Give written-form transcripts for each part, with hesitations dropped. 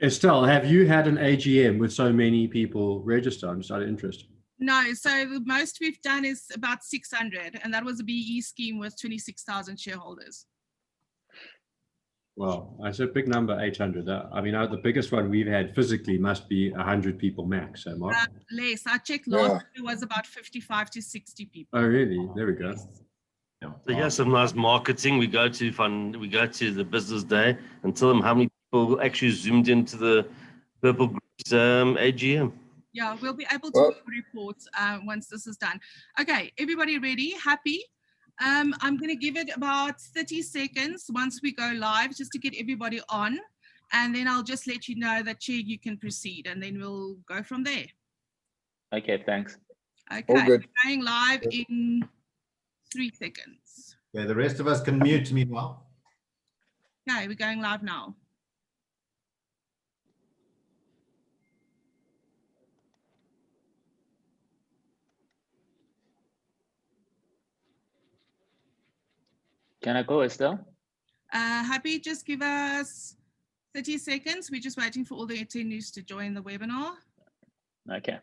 Estelle, have you had an AGM with so many people register? I'm just out of interest. No, so the most we've done is about 600, and that was a BE scheme with 26,000 shareholders. Well, I said big number, 800. I mean, the biggest one we've had physically must be 100 people max. So, Mark? Less. I checked last year was about 55 to 60 people. Oh, really? There we go. Yes. Yeah. So here's some nice marketing. We go to the business day and tell them how many people actually zoomed into the Purple Group's AGM. Yeah, we'll be able to report once this is done. Okay, everybody ready? Happy? I'm going to give it about 30 seconds once we go live just to get everybody on. And then I'll just let you know that, Chair, you can proceed. And then we'll go from there. Okay, thanks. Okay, we're going live in 3 seconds. Yeah, the rest of us can mute meanwhile. Okay, we're going live now. Can I go, Estelle? Happy, just give us 30 seconds. We're just waiting for all the attendees to join the webinar. Okay.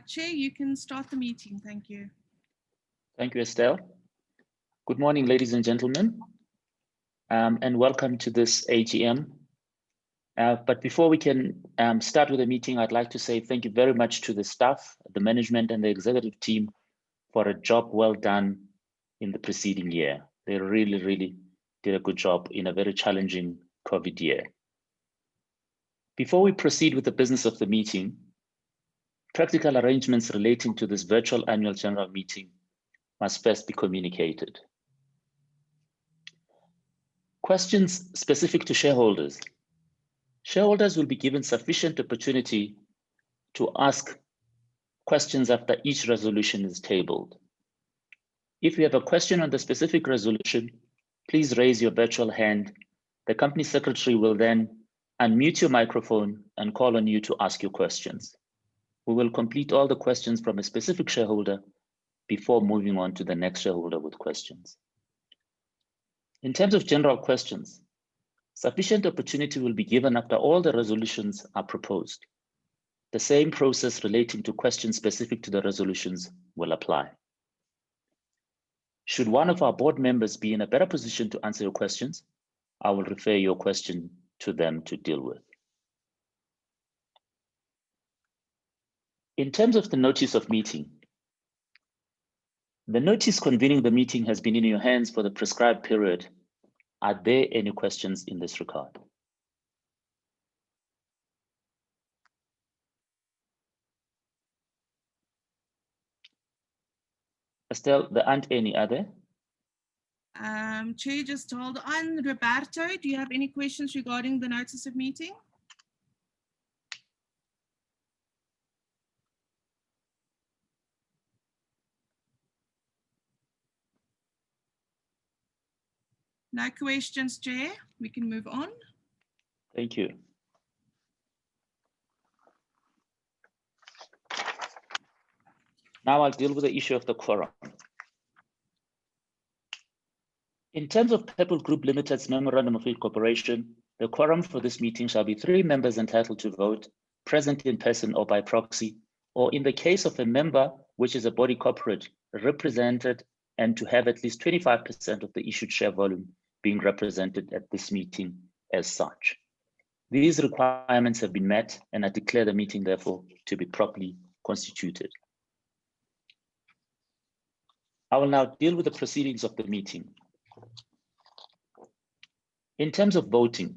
Chair, you can start the meeting. Thank you. Thank you, Estelle. Good morning, ladies and gentlemen, and welcome to this AGM. But before we can start with the meeting, I'd like to say thank you very much to the staff, the management, and the executive team for a job well done in the preceding year. They really, really did a good job in a very challenging COVID year. Before we proceed with the business of the meeting, practical arrangements relating to this virtual annual general meeting must first be communicated. Questions specific to shareholders. Shareholders will be given sufficient opportunity to ask questions after each resolution is tabled. If you have a question on the specific resolution, please raise your virtual hand. The company secretary will then unmute your microphone and call on you to ask your questions. We will complete all the questions from a specific shareholder before moving on to the next shareholder with questions. In terms of general questions, sufficient opportunity will be given after all the resolutions are proposed. The same process relating to questions specific to the resolutions will apply. Should one of our board members be in a better position to answer your questions, I will refer your question to them to deal with. In terms of the notice of meeting, the notice convening the meeting has been in your hands for the prescribed period. Are there any questions in this regard? Estelle, there aren't any, are there? Chair, just hold on. Roberto, do you have any questions regarding the notice of meeting? No questions, Chair. We can move on. Thank you. Now I'll deal with the issue of the quorum. In terms of Purple Group Limited's Memorandum of Incorporation, the quorum for this meeting shall be 3 members entitled to vote, present in person or by proxy, or in the case of a member, which is a body corporate, represented and to have at least 25% of the issued share volume being represented at this meeting as such. These requirements have been met, and I declare the meeting, therefore, to be properly constituted. I will now deal with the proceedings of the meeting. In terms of voting,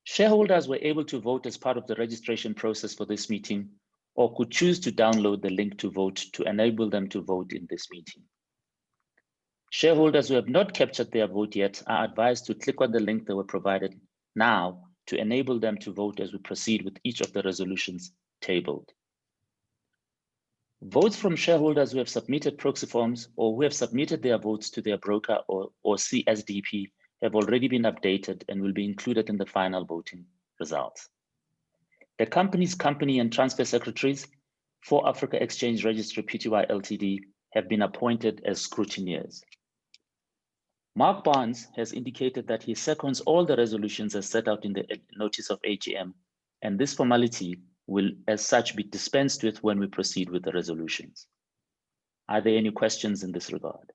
shareholders were able to vote as part of the registration process for this meeting, or could choose to download the link to vote to enable them to vote in this meeting. Shareholders who have not captured their vote yet are advised to click on the link that were provided now to enable them to vote as we proceed with each of the resolutions tabled. Votes from shareholders who have submitted proxy forms or who have submitted their votes to their broker or CSDP have already been updated and will be included in the final voting results. The company's company and transfer secretaries for Africa Exchange Registry Pty Ltd have been appointed as scrutineers. Mark Barnes has indicated that he seconds all the resolutions as set out in the notice of AGM, and this formality will as such be dispensed with when we proceed with the resolutions. Are there any questions in this regard?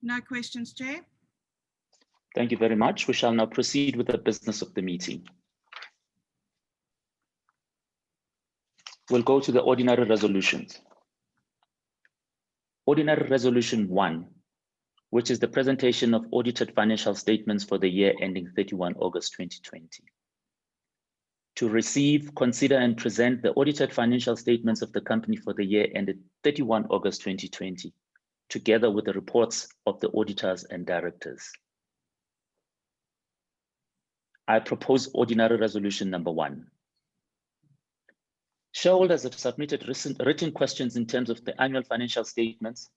No questions, Chair. Thank you very much. We shall now proceed with the business of the meeting. We'll go to the ordinary resolutions. Ordinary Resolution 1, which is the presentation of audited financial statements for the year ending 31 August 2020. To receive, consider, and present the audited financial statements of the company for the year ended 31 August 2020, together with the reports of the auditors and directors. I propose ordinary resolution number 1. Shareholders have submitted written questions in terms of the annual financial statements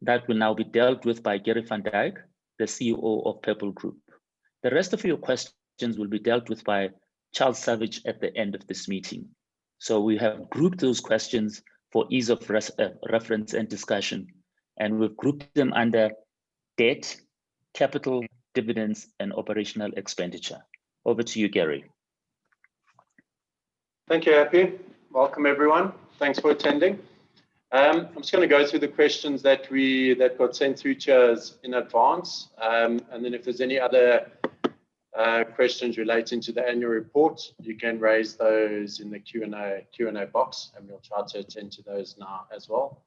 that will now be dealt with by Gary van Dijk, the CEO of Purple Group. The rest of your questions will be dealt with by Charles Savage at the end of this meeting. So we have grouped those questions for ease of reference and discussion, and we've grouped them under debt, capital, dividends, and operational expenditure. Over to you, Gary. Thank you, Happy. Welcome, everyone. Thanks for attending. I'm just going to go through the questions that got sent through to us in advance, and then if there's any other questions relating to the annual report, you can raise those in the Q&A box, and we'll try to attend to those now as well.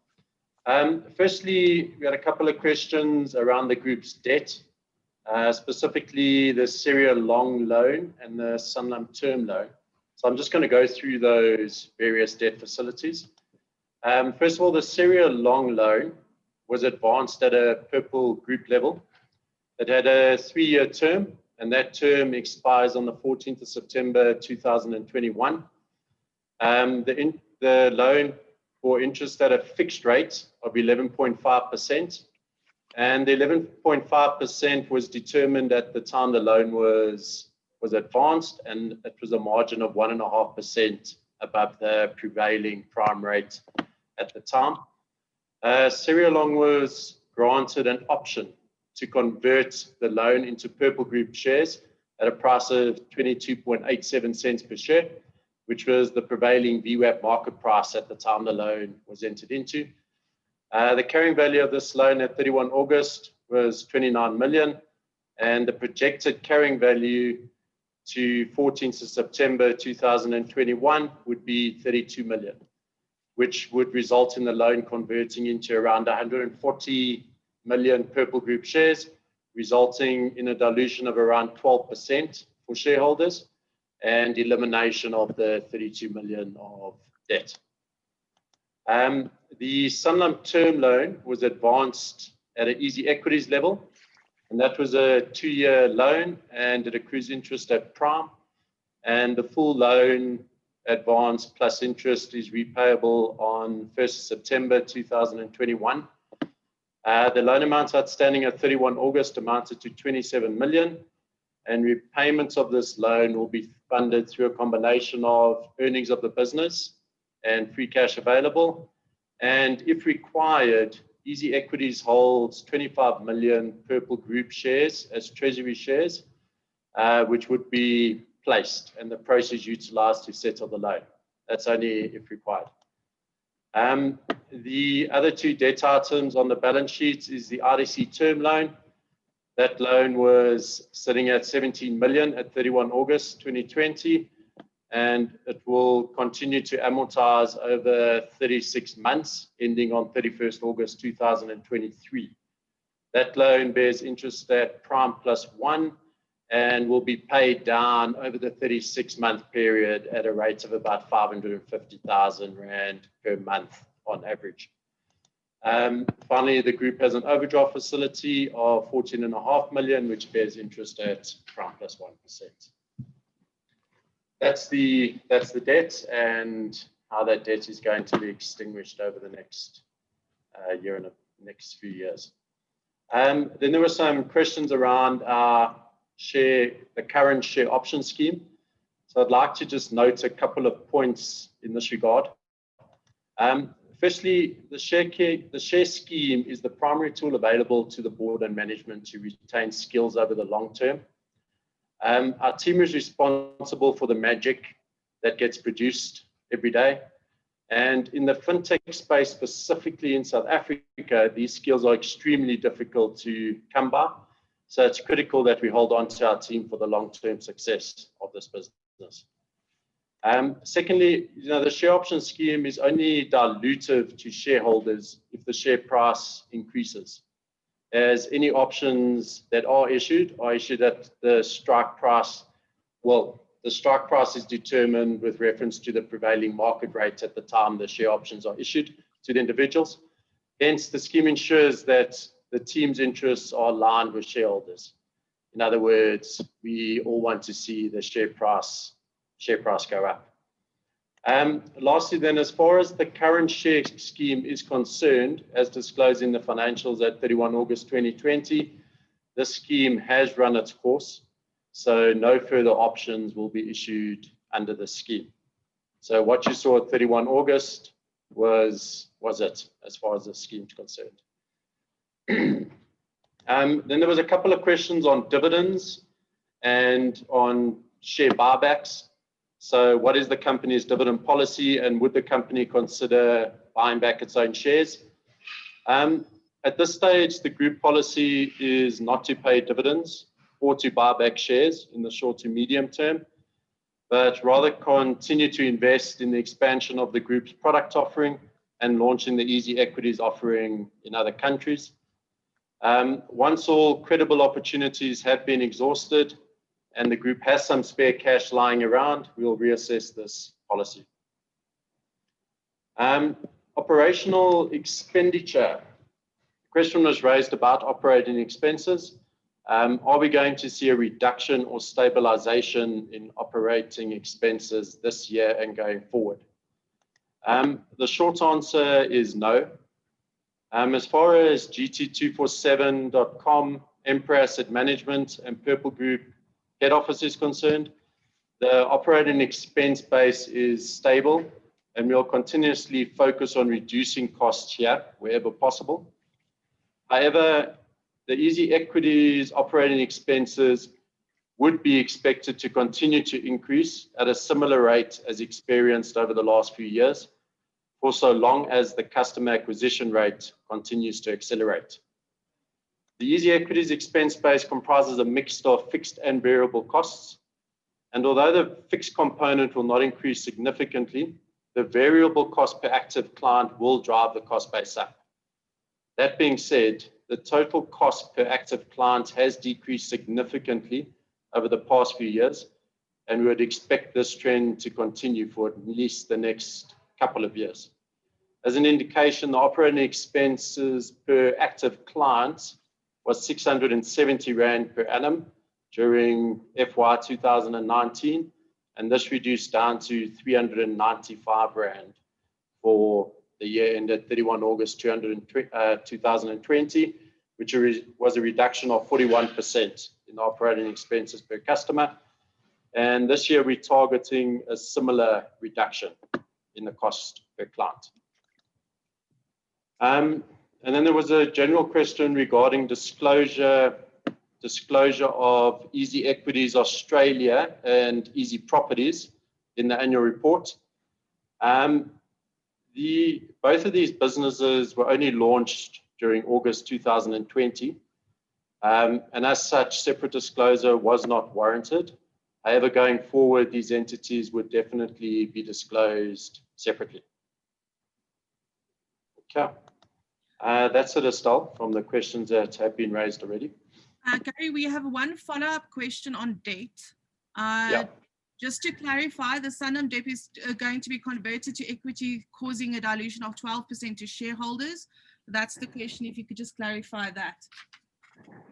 Firstly, we had a couple of questions around the group's debt, specifically the Serial Long Loan and the Sanlam Term Loan. So I'm just going to go through those various debt facilities. First of all, the Serial Long Loan was advanced at a Purple Group level. It had a 3-year term, and that term expires on the 14th of September 2021. The loan for interest at a fixed rate of 11.5%, and the 11.5% was determined at the time the loan was advanced, and it was a margin of 1.5% above the prevailing prime rate at the time. Serial Long was granted an option to convert the loan into Purple Group shares at a price of 22.87 cents per share, which was the prevailing VWAP market price at the time the loan was entered into. The carrying value of this loan at 31 August was 29 million, and the projected carrying value to 14th of September 2021 would be 32 million, which would result in the loan converting into around 140 million Purple Group shares, resulting in a dilution of around 12% for shareholders and elimination of the 32 million of debt. The Sanlam Term Loan was advanced at an EasyEquities level, and that was a 2-year loan, and it accrues interest at prime, and the full loan advance plus interest is repayable on 1st of September 2021. The loan amounts outstanding at 31 August amounted to 27 million, and repayments of this loan will be funded through a combination of earnings of the business and free cash available. And if required, EasyEquities holds 25 million Purple Group shares as treasury shares, which would be placed and the proceeds utilized to settle the loan. That's only if required. The other two debt items on the balance sheet is the RDC term loan. That loan was sitting at 17 million at 31 August 2020, and it will continue to amortize over 36 months, ending on 31st August 2023. That loan bears interest at prime +1 and will be paid down over the 36-month period at a rate of about 550,000 Rand per month on average. Finally, the group has an overdraft facility of 14.5 million, which bears interest at prime +1%. That's the debt and how that debt is going to be extinguished over the next year and the next few years. Then there were some questions around our the current share option scheme. So I'd like to just note a couple of points in this regard. Firstly, the share scheme is the primary tool available to the board and management to retain skills over the long term. Our team is responsible for the magic that gets produced every day. And in the fintech space, specifically in South Africa, these skills are extremely difficult to come by. So it's critical that we hold on to our team for the long-term success of this business. Secondly, the share option scheme is only dilutive to shareholders if the share price increases, as any options that are issued at the strike price. Well, the strike price is determined with reference to the prevailing market rate at the time the share options are issued to the individuals. Hence, the scheme ensures that the team's interests are aligned with shareholders. In other words, we all want to see the share price go up. Lastly, then, as far as the current share scheme is concerned, as disclosed in the financials at 31 August 2020, this scheme has run its course, so no further options will be issued under the scheme. So what you saw at 31 August was it, as far as the scheme is concerned. Then there was a couple of questions on dividends and on share buybacks. So what is the company's dividend policy, and would the company consider buying back its own shares? At this stage, the group policy is not to pay dividends or to buy back shares in the short to medium term, but rather continue to invest in the expansion of the group's product offering and launching the EasyEquities offering in other countries. Once all credible opportunities have been exhausted and the group has some spare cash lying around, we will reassess this policy. Operational expenditure. The question was raised about operating expenses. Are we going to see a reduction or stabilization in operating expenses this year and going forward? The short answer is no. As far as GT247.com, Emperor Asset Management, and Purple Group head office is concerned, the operating expense base is stable, and we'll continuously focus on reducing costs here wherever possible. However, the EasyEquities operating expenses would be expected to continue to increase at a similar rate as experienced over the last few years, for so long as the customer acquisition rate continues to accelerate. The EasyEquities expense base comprises a mix of fixed and variable costs, and although the fixed component will not increase significantly, the variable cost per active client will drive the cost base up. That being said, the total cost per active client has decreased significantly over the past few years, and we would expect this trend to continue for at least the next couple of years. As an indication, the operating expenses per active client was 670 Rand per annum during FY 2019, and this reduced down to 395 Rand for the year ended 31 August 2020, which was a reduction of 41% in operating expenses per customer. And this year we're targeting a similar reduction. in the cost per client. And then there was a general question regarding disclosure of EasyEquities Australia and Easy Properties in the annual report. Both of these businesses were only launched during August 2020, and as such, separate disclosure was not warranted. However, going forward, these entities would definitely be disclosed separately. Okay, that's it, Estelle, from the questions that have been raised already. Gary, we have one follow-up question on debt. Just to clarify, the Sanlam debt is going to be converted to equity, causing a dilution of 12% to shareholders. That's the question, if you could just clarify that.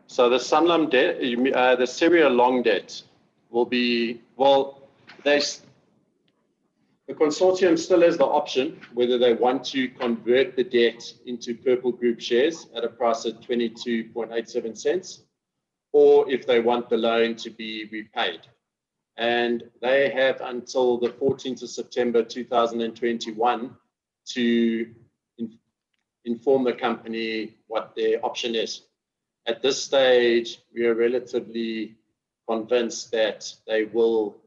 So the Sanlam debt, the Syria long debt will be, well, the consortium still has the option whether they want to convert the debt into Purple Group shares at a price of 22.87 cents, or if they want the loan to be repaid. And they have until the 14th of September 2021 to inform the company what their option is. At this stage, we are relatively convinced that they will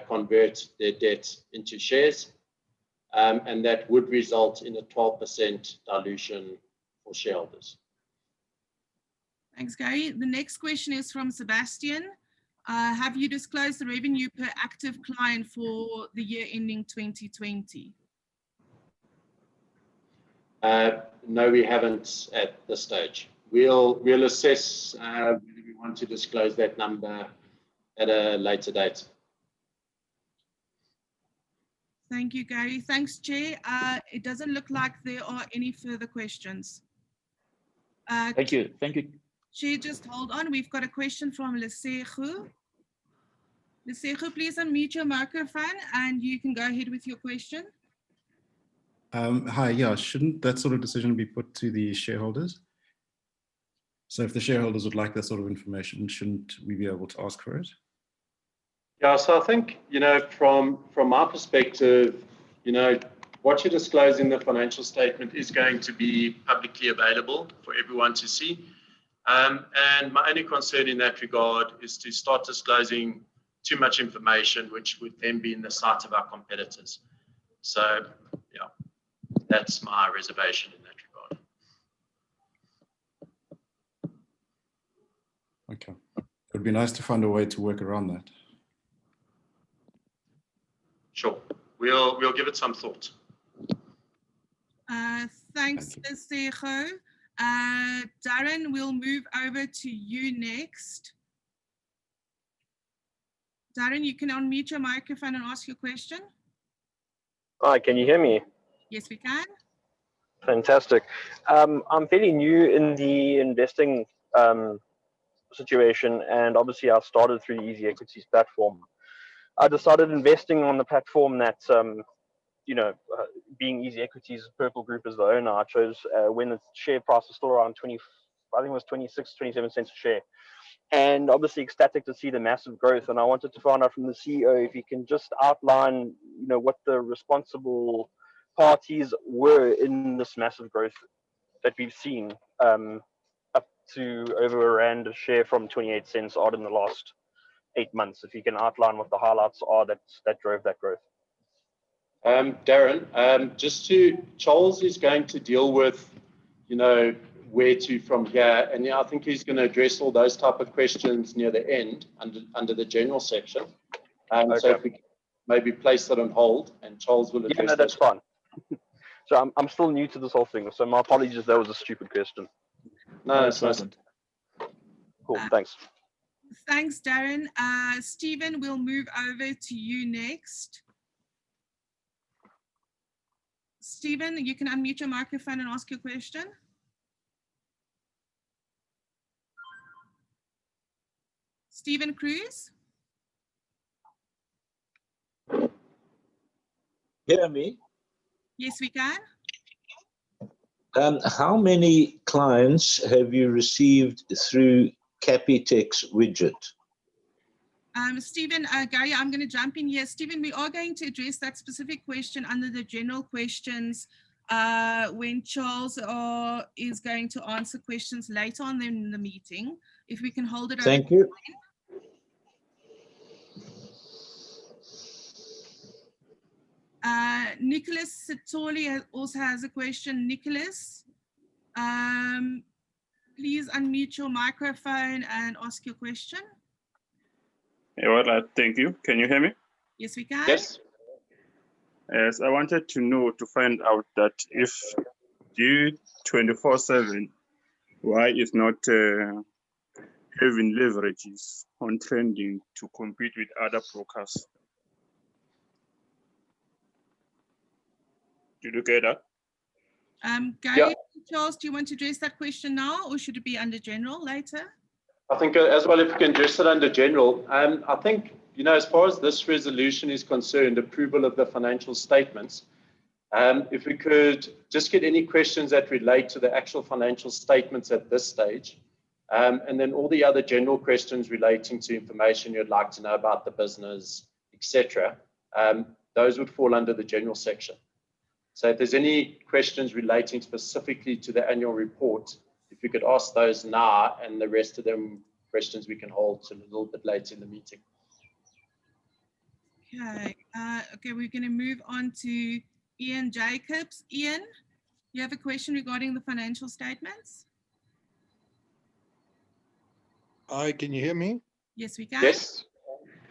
convert their debt into shares, and that would result in a 12% dilution for shareholders. Thanks, Gary. The next question is from Sebastian. Have you disclosed the revenue per active client for the year ending 2020? No, we haven't at this stage. We'll assess whether we want to disclose that number at a later date. Thank you, Gary. Thanks, Chair. It doesn't look like there are any further questions. Thank you. Thank you. Chair, just hold on. We've got a question from Lesego. Lesego, please unmute your microphone and you can go ahead with your question. Hi, yeah, shouldn't that sort of decision be put to the shareholders? So if the shareholders would like that sort of information, shouldn't we be able to ask for it? Yeah, so I think, from my perspective, what you disclose in the financial statement is going to be publicly available for everyone to see. And my only concern in that regard is to start disclosing too much information, which would then be in the sight of our competitors. So, yeah, that's my reservation in that regard. Okay. It would be nice to find a way to work around that. Sure. We'll give it some thought. Thanks, Lesego. Darren, we'll move over to you next. Darren, you can unmute your microphone and ask your question. Hi, can you hear me? Yes, we can. Fantastic. I'm fairly new in the investing situation, and obviously I started through the EasyEquities platform. I decided investing on the platform that, being EasyEquities, Purple Group as the owner, I chose when the share price was still around 20, I think it was 26, 27 cents a share. And obviously ecstatic to see the massive growth. And I wanted to find out from the CEO if he can just outline, what the responsible parties were in this massive growth that we've seen, up to over R1 a share from 28 cents odd in the last 8 months. If you can outline what the highlights are that drove that growth. Darren, Charles is going to deal with, where to from here, and I think he's going to address all those type of questions near the end under the general section. Okay. So if we maybe place that on hold, and Charles will address. Yeah, no, that's fine. So I'm still new to this whole thing, so my apologies. That was a stupid question. No, it's not. Cool. Thanks. Thanks, Darren. Stephen, we'll move over to you next. Stephen, you can unmute your microphone and ask your question. Stephen Cruz. Hear me? Yes, we can. How many clients have you received through Capitec's widget? Stephen, Gary, I'm going to jump in here. Stephen, we are going to address that specific question under the general questions when Charles is going to answer questions later on in the meeting. If we can hold it. Thank you. Nicholas Sitoli also has a question. Nicholas, please unmute your microphone and ask your question. Yeah, well, thank you. Can you hear me? Yes, we can. Yes. Yes, I wanted to find out that if D24/7, why is not having leverages on trending to compete with other brokers? Did you get that? Gary, Yeah. Charles, do you want to address that question now, or should it be under general later? I think as well, if we can address it under general, I think, as far as this resolution is concerned, approval of the financial statements, if we could just get any questions that relate to the actual financial statements at this stage, and then all the other general questions relating to information you'd like to know about the business, etc., those would fall under the general section. So if there's any questions relating specifically to the annual report, if we could ask those now, and the rest of them questions we can hold till a little bit later in the meeting. Okay, okay, we're going to move on to Ian Jacobs. Ian, you have a question regarding the financial statements? Hi, can you hear me? Yes, we can. Yes.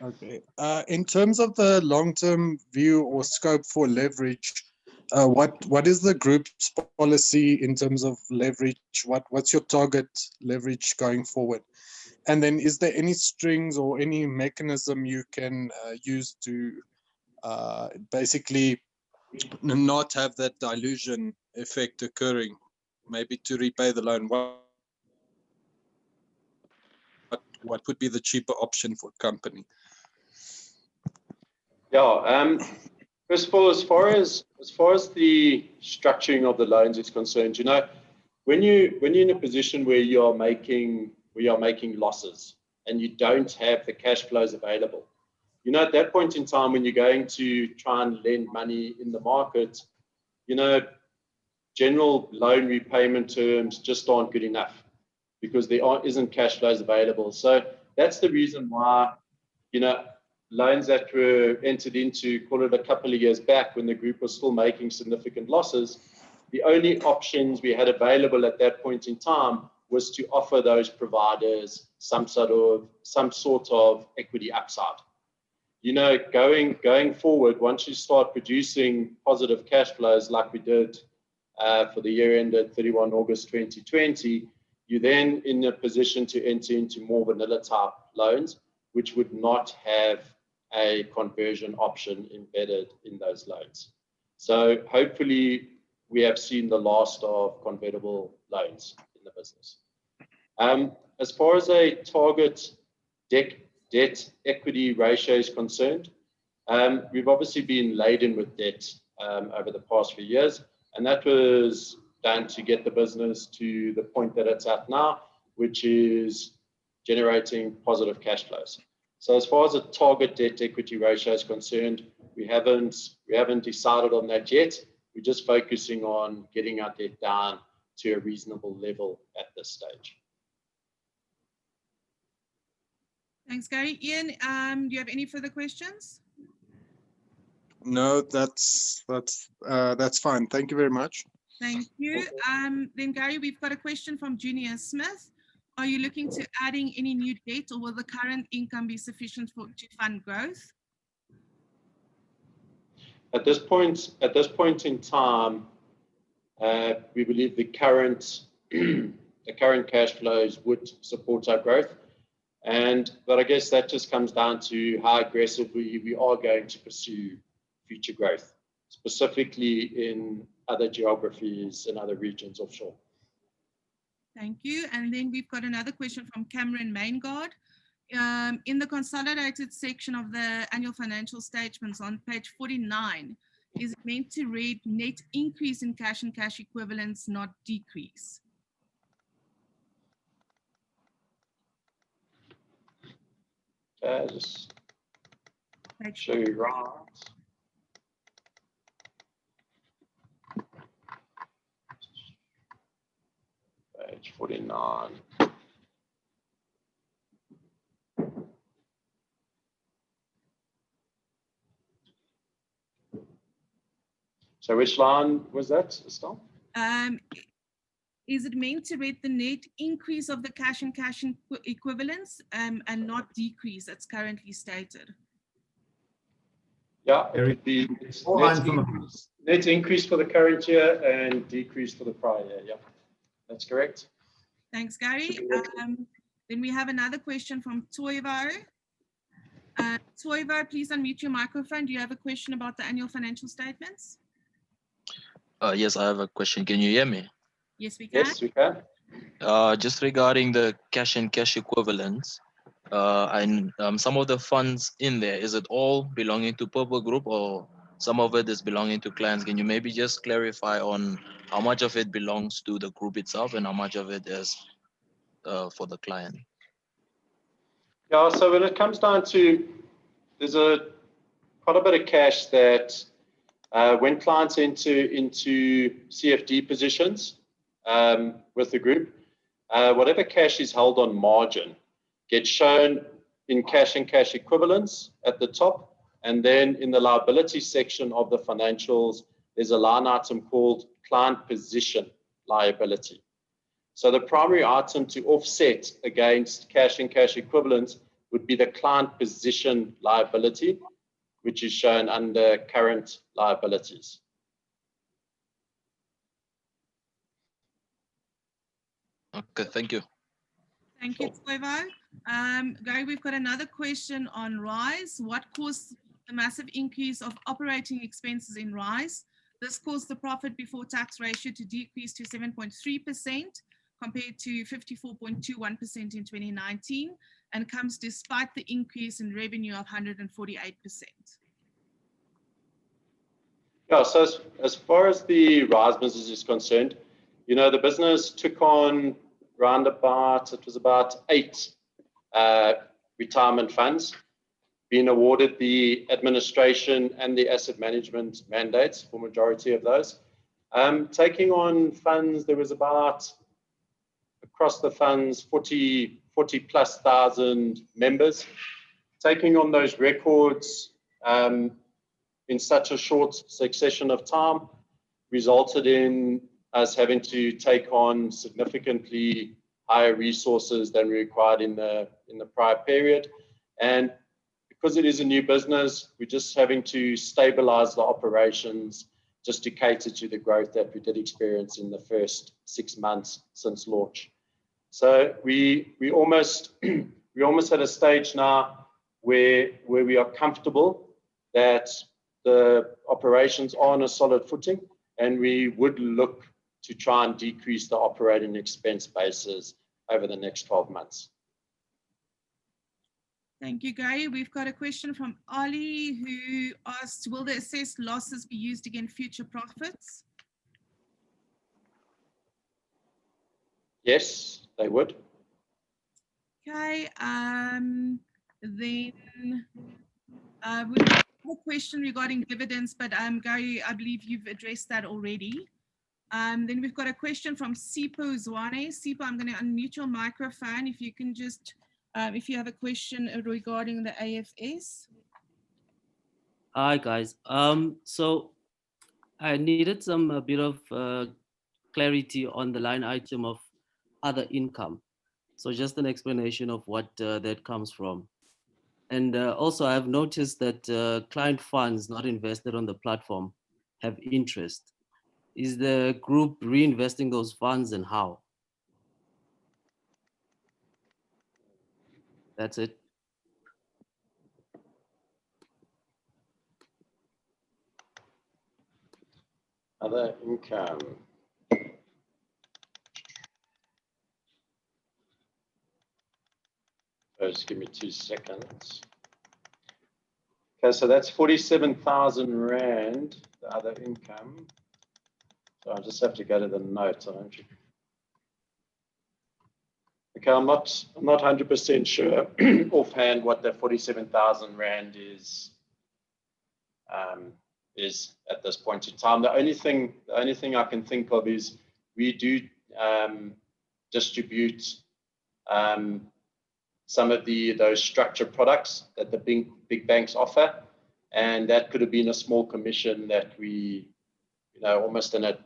Okay. In terms of the long-term view or scope for leverage, what is the group's policy in terms of leverage? What's your target leverage going forward? And then is there any strings or any mechanism you can use to basically not have that dilution effect occurring, maybe to repay the loan? What would be the cheaper option for the company? Yeah. First of all, as far as the structuring of the loans is concerned, when you're in a position where you're making losses and you don't have the cash flows available, at that point in time when you're going to try and lend money in the market, general loan repayment terms just aren't good enough because there isn't cash flows available. So that's the reason why, loans that were entered into, call it a couple of years back when the group was still making significant losses, the only options we had available at that point in time was to offer those providers some sort of equity upside. Going forward, once you start producing positive cash flows like we did for the year ended 31 August 2020, you're then in a position to enter into more vanilla type loans, which would not have a conversion option embedded in those loans. So hopefully we have seen the last of convertible loans in the business. As far as a target debt equity ratio is concerned, we've obviously been laden with debt over the past few years, and that was done to get the business to the point that it's at now, which is generating positive cash flows. So as far as a target debt equity ratio is concerned, we haven't decided on that yet. We're just focusing on getting our debt down to a reasonable level at this stage. Thanks, Gary. Ian, do you have any further questions? No, that's fine. Thank you very much. Thank you. Then Gary, we've got a question from Junior Smith. Are you looking to adding any new debt, or will the current income be sufficient to fund growth? At this point in time, we believe the current cash flows would support our growth, but I guess that just comes down to how aggressively we are going to pursue future growth, specifically in other geographies and other regions offshore. Thank you. And then we've got another question from Cameron Maingard. In the consolidated section of the annual financial statements on page 49, is it meant to read net increase in cash and cash equivalents, not decrease? Okay, just Make show you right. Page 49. So which line was that, Estelle? Is it meant to read the net increase of the cash and cash equivalents and not decrease as currently stated? Yeah, it would be net increase for the current year and decrease for the prior year. Yeah, that's correct. Thanks, Gary. Then we have another question from Toivo. Toivo, please unmute your microphone. Do you have a question about the annual financial statements? Yes, I have a question. Can you hear me? Yes, we can. Yes, we can. Just regarding the cash and cash equivalents, and some of the funds in there, is it all belonging to Purple Group or some of it is belonging to clients? Can you maybe just clarify on how much of it belongs to the group itself and how much of it is for the client? Yeah, so when it comes down to, there's quite a bit of cash that when clients into CFD positions with the group, whatever cash is held on margin gets shown in cash and cash equivalents at the top. And then in the liability section of the financials, there's a line item called client position liability. So the primary item to offset against cash and cash equivalents would be the client position liability, which is shown under current liabilities. Okay, thank you. Thank you, Toivo. Gary, we've got another question on RISE. What caused the massive increase of operating expenses in RISE? This caused the profit before tax ratio to decrease to 7.3% compared to 54.21% in 2019 and comes despite the increase in revenue of 148%. Yeah, so as far as the RISE business is concerned, you know, the business took on it was about 8 retirement funds, being awarded the administration and the asset management mandates for majority of those. Taking on funds, there was about, across the funds, 40 plus thousand members. Taking on those records in such a short succession of time resulted in us having to take on significantly higher resources than required in the prior period. And because it is a new business, we're just having to stabilize the operations just to cater to the growth that we did experience in the first 6 months since launch. So we almost at a stage now where we are comfortable that the operations are on a solid footing, and we would look to try and decrease the operating expense bases over the next 12 months. Thank you, Gary. We've got a question from Ali who asked, will the assessed losses be used against future profits? Yes, they would. Okay, then we have a question regarding dividends, but Gary, I believe you've addressed that already. Then we've got a question from Sipo Zwane. Sipo, I'm going to unmute your microphone if you can just, if you have a question regarding the AFS. Hi guys. So I needed a bit of clarity on the line item of other income. So just an explanation of what that comes from. And also I've noticed that client funds not invested on the platform have interest. Is the group reinvesting those funds and how? That's it. Other income. Just give me 2 seconds. Okay, so that's 47,000 Rand, the other income. So I just have to go to the notes. Okay, I'm not 100% sure offhand what the 47,000 Rand is at this point in time. The only thing I can think of is we do distribute some of those structured products that the big banks offer, and that could have been a small commission that we, almost in a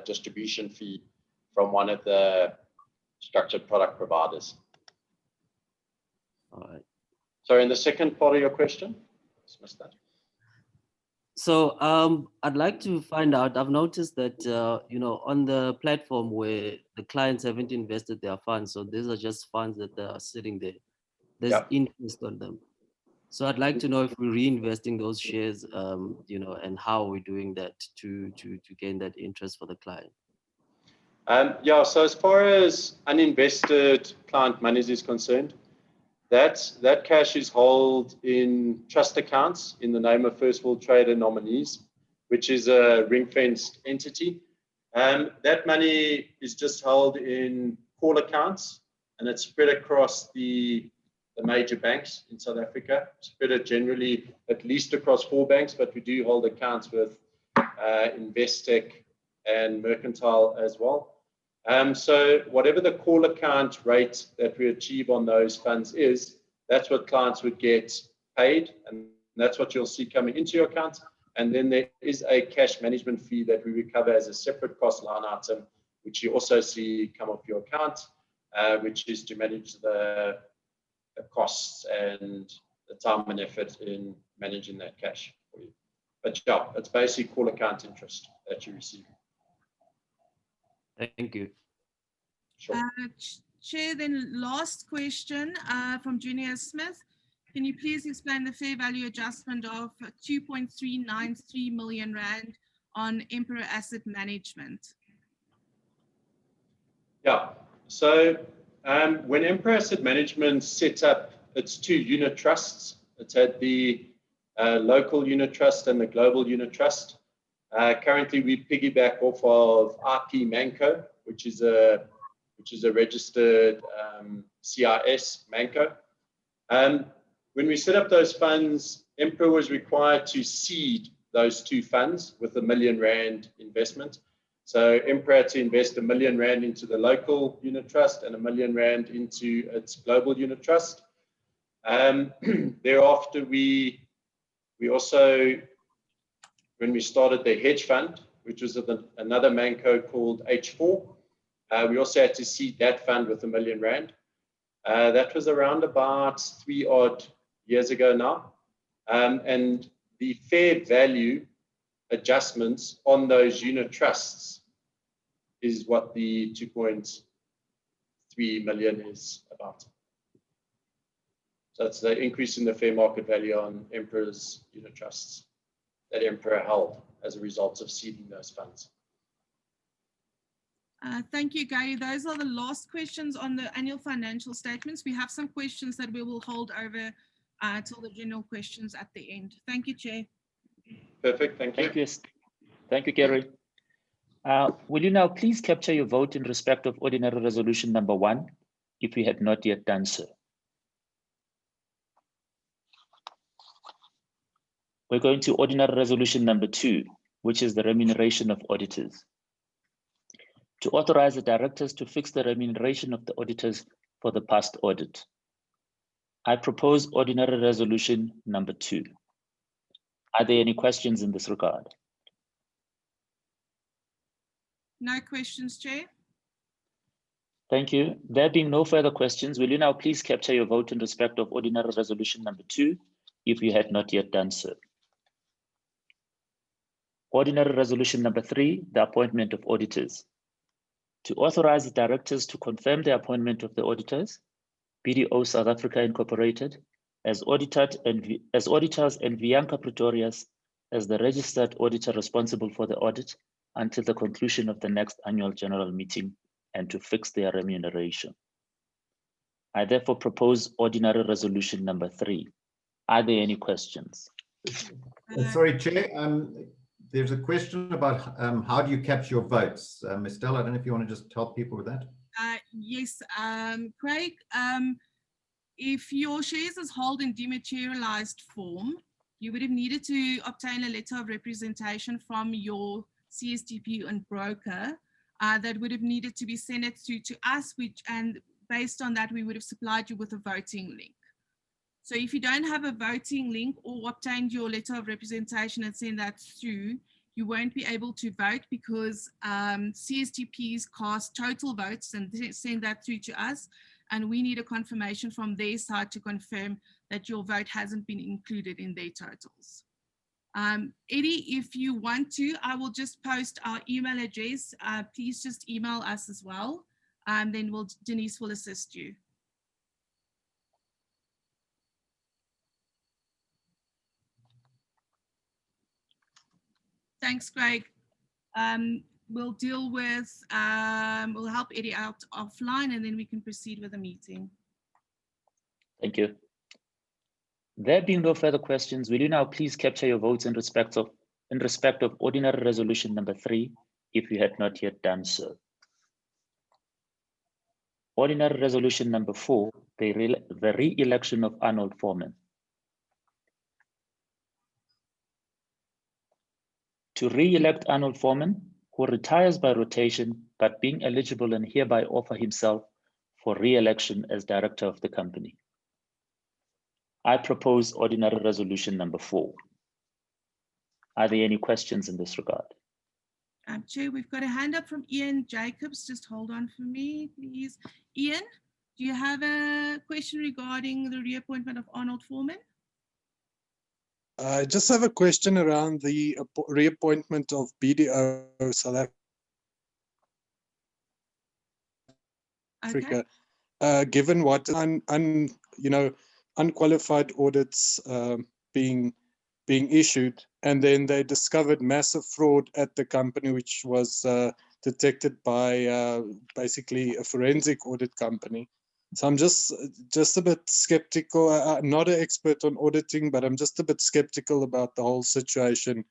distribution fee from one of the structured product providers. All right. So in the second part of your question, just missed that. So I'd like to find out, I've noticed that, on the platform where the clients haven't invested their funds, so these are just funds that are sitting there. There's interest on them. So I'd like to know if we're reinvesting those shares, and how we're doing that to gain that interest for the client. Yeah, so as far as uninvested client monies is concerned, that cash is held in trust accounts in the name of First World Trader nominees, which is a ring-fenced entity. That money is just held in call accounts, and it's spread across the major banks in South Africa, spread generally at least across 4 banks, but we do hold accounts with Investec and Mercantile as well. So whatever the call account rate that we achieve on those funds is, that's what clients would get paid, and that's what you'll see coming into your account. And then there is a cash management fee that we recover as a separate cost line item, which you also see come off your account, which is to manage the costs and the time and effort in managing that cash for you. But yeah, it's basically call account interest that you receive. Thank you. Sure. Chair, then last question from Junior Smith. Can you please explain the fair value adjustment of 2.393 million Rand on Emperor Asset Management? Yeah, so when Emperor Asset Management set up its 2 unit trusts, it's had the local unit trust and the global unit trust. Currently, we piggyback off of RP Manco, which is a registered CIS Manco. When we set up those funds, Emperor was required to seed those 2 funds with a R1 million investment. So Emperor had to invest R1 million into the local unit trust and R1 million into its global unit trust. Thereafter, we also, when we started the hedge fund, which was another Manco called H4, we also had to seed that fund with R1 million. That was around about 3 odd years ago now. And the fair value adjustments on those unit trusts is what the 2.3 million is about. So that's the increase in the fair market value on Emperor's unit trusts that Emperor held as a result of seeding those funds. Thank you, Gary. Those are the last questions on the annual financial statements. We have some questions that we will hold over till the general questions at the end. Thank you, Chair. Perfect, thank you. Thank you, Gary. Will you now please capture your vote in respect of ordinary resolution number 1, if you have not yet done so? We're going to ordinary resolution number 2, which is the remuneration of auditors. To authorize the directors to fix the remuneration of the auditors for the past audit. I propose ordinary resolution number 2. Are there any questions in this regard? No questions, Chair. Thank you. There being no further questions, will you now please capture your vote in respect of ordinary resolution number 2, if you have not yet done so? Ordinary resolution number 3, the appointment of auditors. To authorize the directors to confirm the appointment of the auditors, BDO South Africa Incorporated, as auditors and Bianca Pretorius as the registered auditor responsible for the audit until the conclusion of the next annual general meeting, and to fix their remuneration. I therefore propose ordinary resolution number 3. Are there any questions? Sorry, Chair. There's a question about how do you capture your votes? Estelle, I don't know if you want to just help people with that. Yes, Craig, if your shares is held in dematerialized form, you would have needed to obtain a letter of representation from your CSTP and broker that would have needed to be sent to us, and based on that, we would have supplied you with a voting link. So if you don't have a voting link or obtained your letter of representation and send that through, you won't be able to vote because CSTPs cast total votes and send that through to us. And we need a confirmation from their side to confirm that your vote hasn't been included in their totals. Eddie, if you want to, I will just post our email address. Please just email us as well. Then Denise will assist you. Thanks, Greg. We'll deal with, we'll help Eddie out offline and then we can proceed with the meeting. Thank you. There being no further questions, will you now please capture your votes in respect of ordinary resolution number 3, if you had not yet done so. Ordinary resolution number 4, the re-election of Arnold Foreman. To re-elect Arnold Foreman, who retires by rotation, but being eligible and hereby offer himself for re-election as director of the company. I propose ordinary resolution number 4. Are there any questions in this regard? Chair, we've got a hand up from Ian Jacobs. Just hold on for me, please. Ian, do you have a question regarding the reappointment of Arnold Foreman? I just have a question around the reappointment of BDO South Africa. Okay. Given what unqualified audits being issued, and then they discovered massive fraud at the company, which was detected by basically a forensic audit company. So I'm just a bit skeptical. I'm not an expert on auditing, but I'm just a bit skeptical about the whole situation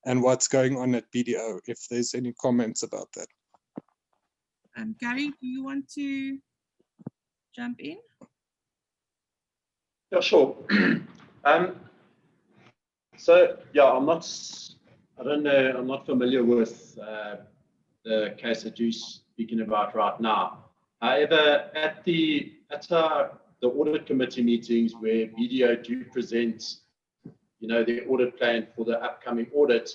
and what's going on at BDO, if there's any comments about that. Gary, do you want to jump in? Yeah, sure. So yeah, I'm not familiar with the case that you're speaking about right now. However, at the audit committee meetings where BDO do present, their audit plan for the upcoming audit,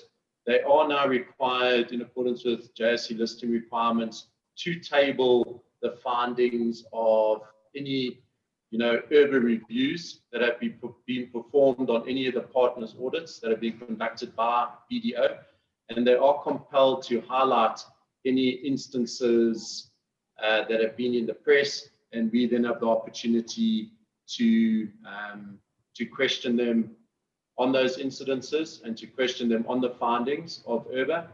they are now required, in accordance with JSE listing requirements, to table the findings of any, urban reviews that have been performed on any of the partners' audits that have been conducted by BDO, and they are compelled to highlight any instances that have been in the press, and we then have the opportunity to question them on those incidences and to question them on the findings of URBA.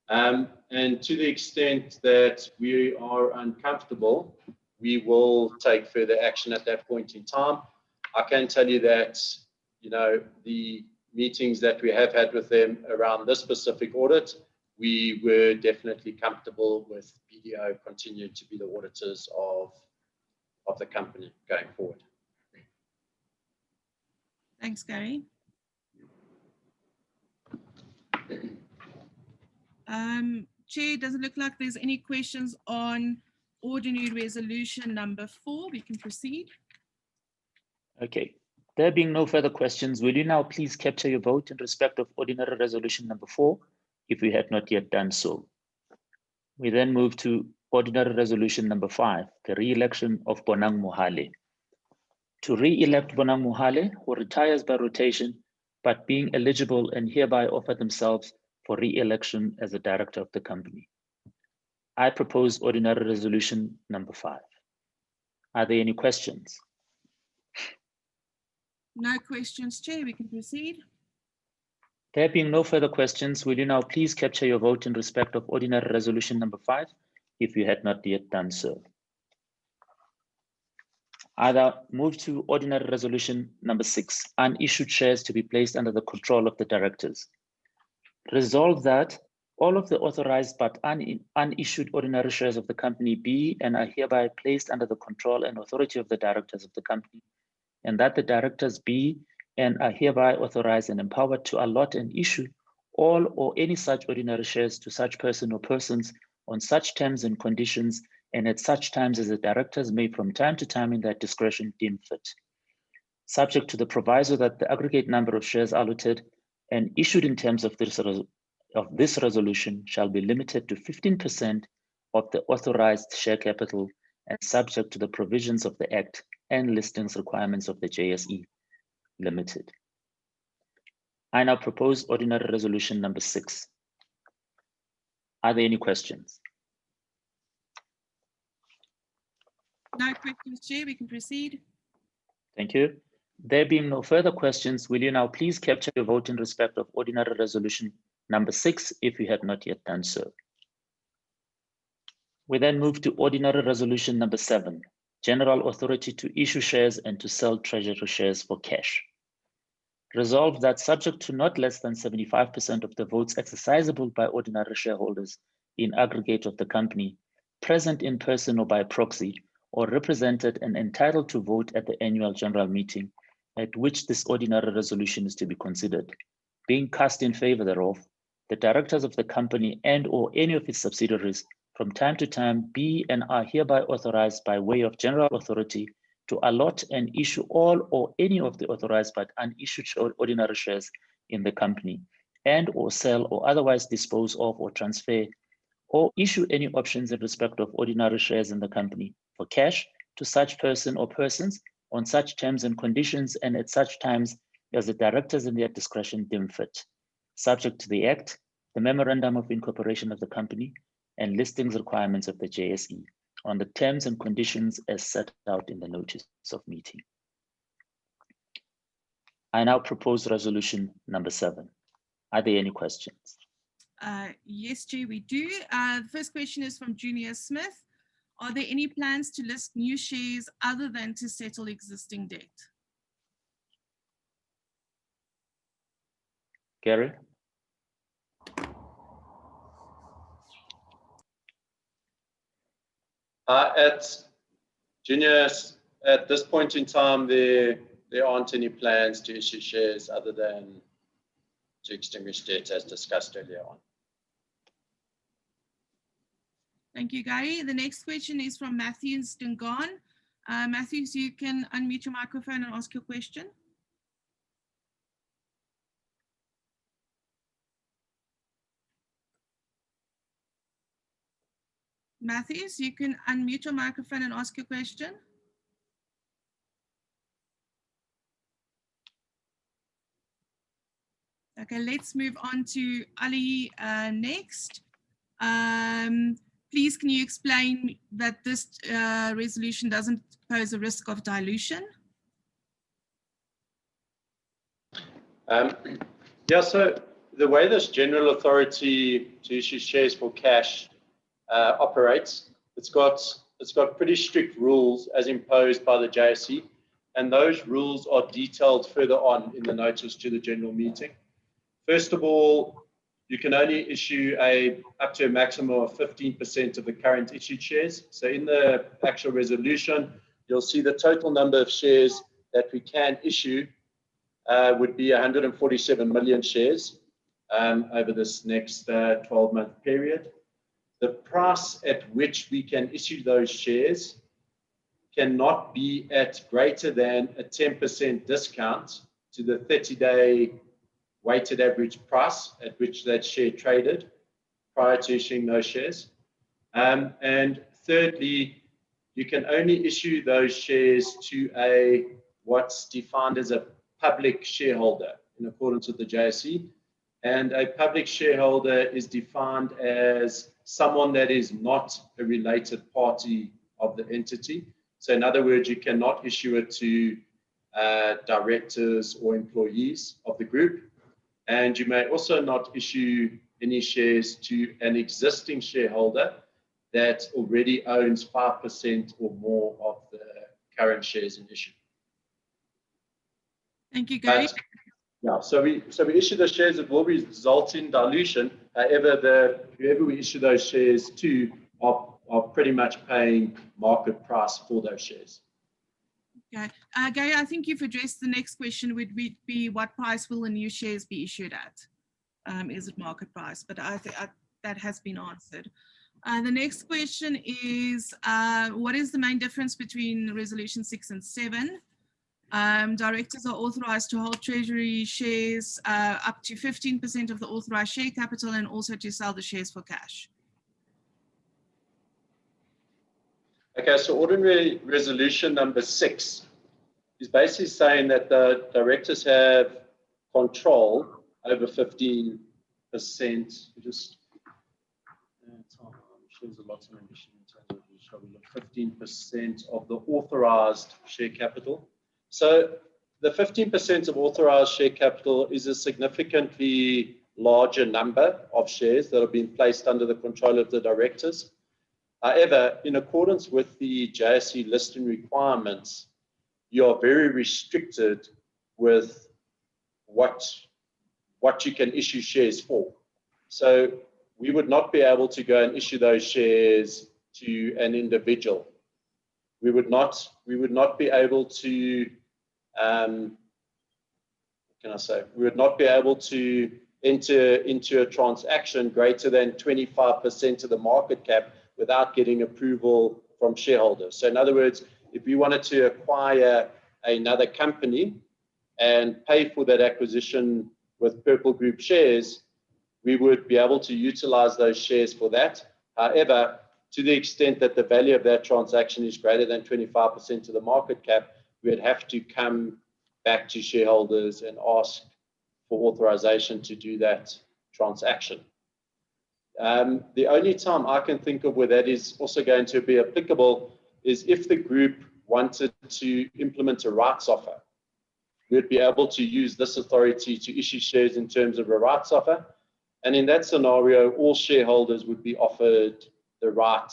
And to the extent that we are uncomfortable, we will take further action at that point in time. I can tell you that, the meetings that we have had with them around this specific audit, we were definitely comfortable with BDO continuing to be the auditors of the company going forward. Thanks, Gary. Chair, does it look like there's any questions on ordinary resolution number 4? We can proceed. Okay. There being no further questions, will you now please capture your vote in respect of ordinary resolution number 4, if you had not yet done so. We then move to ordinary resolution number 5, the re-election of Bonang Mohale. To re-elect Bonang Mohale, who retires by rotation, but being eligible and hereby offer themselves for re-election as a director of the company. I propose ordinary resolution number 5. Are there any questions? No questions, Chair. We can proceed. There being no further questions, will you now please capture your vote in respect of ordinary resolution number 5, if you had not yet done so. Either move to ordinary resolution number 6, unissued shares to be placed under the control of the directors. Resolve that All of the authorized but unissued ordinary shares of the company be and are hereby placed under the control and authority of the directors of the company, and that the directors be and are hereby authorized and empowered to allot and issue all or any such ordinary shares to such person or persons on such terms and conditions and at such times as the directors may from time to time in their discretion deem fit, subject to the proviso that the aggregate number of shares allotted and issued in terms of this resolution shall be limited to 15% of the authorized share capital and subject to the provisions of the Act and listings requirements of the JSE Limited. I now propose ordinary resolution number 6. Are there any questions? No questions, Chair. We can proceed. Thank you. There being no further questions, will you now please capture your vote in respect of ordinary resolution number 6 if you have not yet done so? We then move to ordinary resolution number 7, general authority to issue shares and to sell treasury shares for cash. Resolved that subject to not less than 75% of the votes exercisable by ordinary shareholders in aggregate of the company, present in person or by proxy, or represented and entitled to vote at the annual general meeting at which this ordinary resolution is to be considered, being cast in favor thereof, the directors of the company and or any of its subsidiaries from time to time be and are hereby authorized by way of general authority to allot and issue all or any of the authorized but unissued ordinary shares in the company and or sell or otherwise dispose of or transfer or issue any options in respect of ordinary shares in the company for cash to such person or persons on such terms and conditions and at such times as the directors in their discretion deem fit, subject to the Act, the Memorandum of Incorporation of the company, and listings requirements of the JSE on the terms and conditions as set out in the notice of meeting. I now propose resolution number 7. Are there any questions? Yes, Chair, we do. The first question is from Junior Smith. Are there any plans to list new shares other than to settle existing debt? Gary? At this point in time, there aren't any plans to issue shares other than to extinguish debt as discussed earlier on. Thank you, Gary. The next question is from Matthew Stingon. Matthew, you can unmute your microphone and ask your question. Matthews, you can unmute your microphone and ask your question. Okay, let's move on to Ali next. Please, can you explain that this resolution doesn't pose a risk of dilution? Yeah, so the way this general authority to issue shares for cash operates, it's got pretty strict rules as imposed by the JSE, and those rules are detailed further on in the notice to the general meeting. First of all, you can only issue up to a maximum of 15% of the current issued shares. So in the actual resolution, you'll see the total number of shares that we can issue would be 147 million shares over this next 12-month period. The price at which we can issue those shares cannot be at greater than a 10% discount to the 30-day weighted average price at which that share traded prior to issuing those shares. And thirdly, you can only issue those shares to what's defined as a public shareholder in accordance with the JSE. And a public shareholder is defined as someone that is not a related party of the entity. So in other words, you cannot issue it to directors or employees of the group. And you may also not issue any shares to an existing shareholder that already owns 5% or more of the current shares in issue. Thank you, Gary. Yeah, so we issue the shares. It will result in dilution. However, whoever we issue those shares to are pretty much paying market price for those shares. Okay, Gary, I think you've addressed the next question. Would be what price will the new shares be issued at? Is it market price? But I think that has been answered. The next question is, what is the main difference between Resolution 6 and 7? Directors are authorized to hold treasury shares up to 15% of the authorized share capital and also to sell the shares for cash. Okay, so ordinary resolution number 6 is basically saying that the directors have control over 15%. Just shows a lot of ambition in terms of 15% of the authorized share capital. So the 15% of authorized share capital is a significantly larger number of shares that have been placed under the control of the directors. However, in accordance with the JSE listing requirements, you are very restricted with what you can issue shares for. So we would not be able to go and issue those shares to an individual. We would not be able to, what can I say? We would not be able to enter into a transaction greater than 25% of the market cap without getting approval from shareholders. So in other words, if we wanted to acquire another company and pay for that acquisition with Purple Group shares, we would be able to utilize those shares for that. However, to the extent that the value of that transaction is greater than 25% of the market cap, we would have to come back to shareholders and ask for authorization to do that transaction. The only time I can think of where that is also going to be applicable is if the group wanted to implement a rights offer. We'd be able to use this authority to issue shares in terms of a rights offer. And in that scenario, all shareholders would be offered the right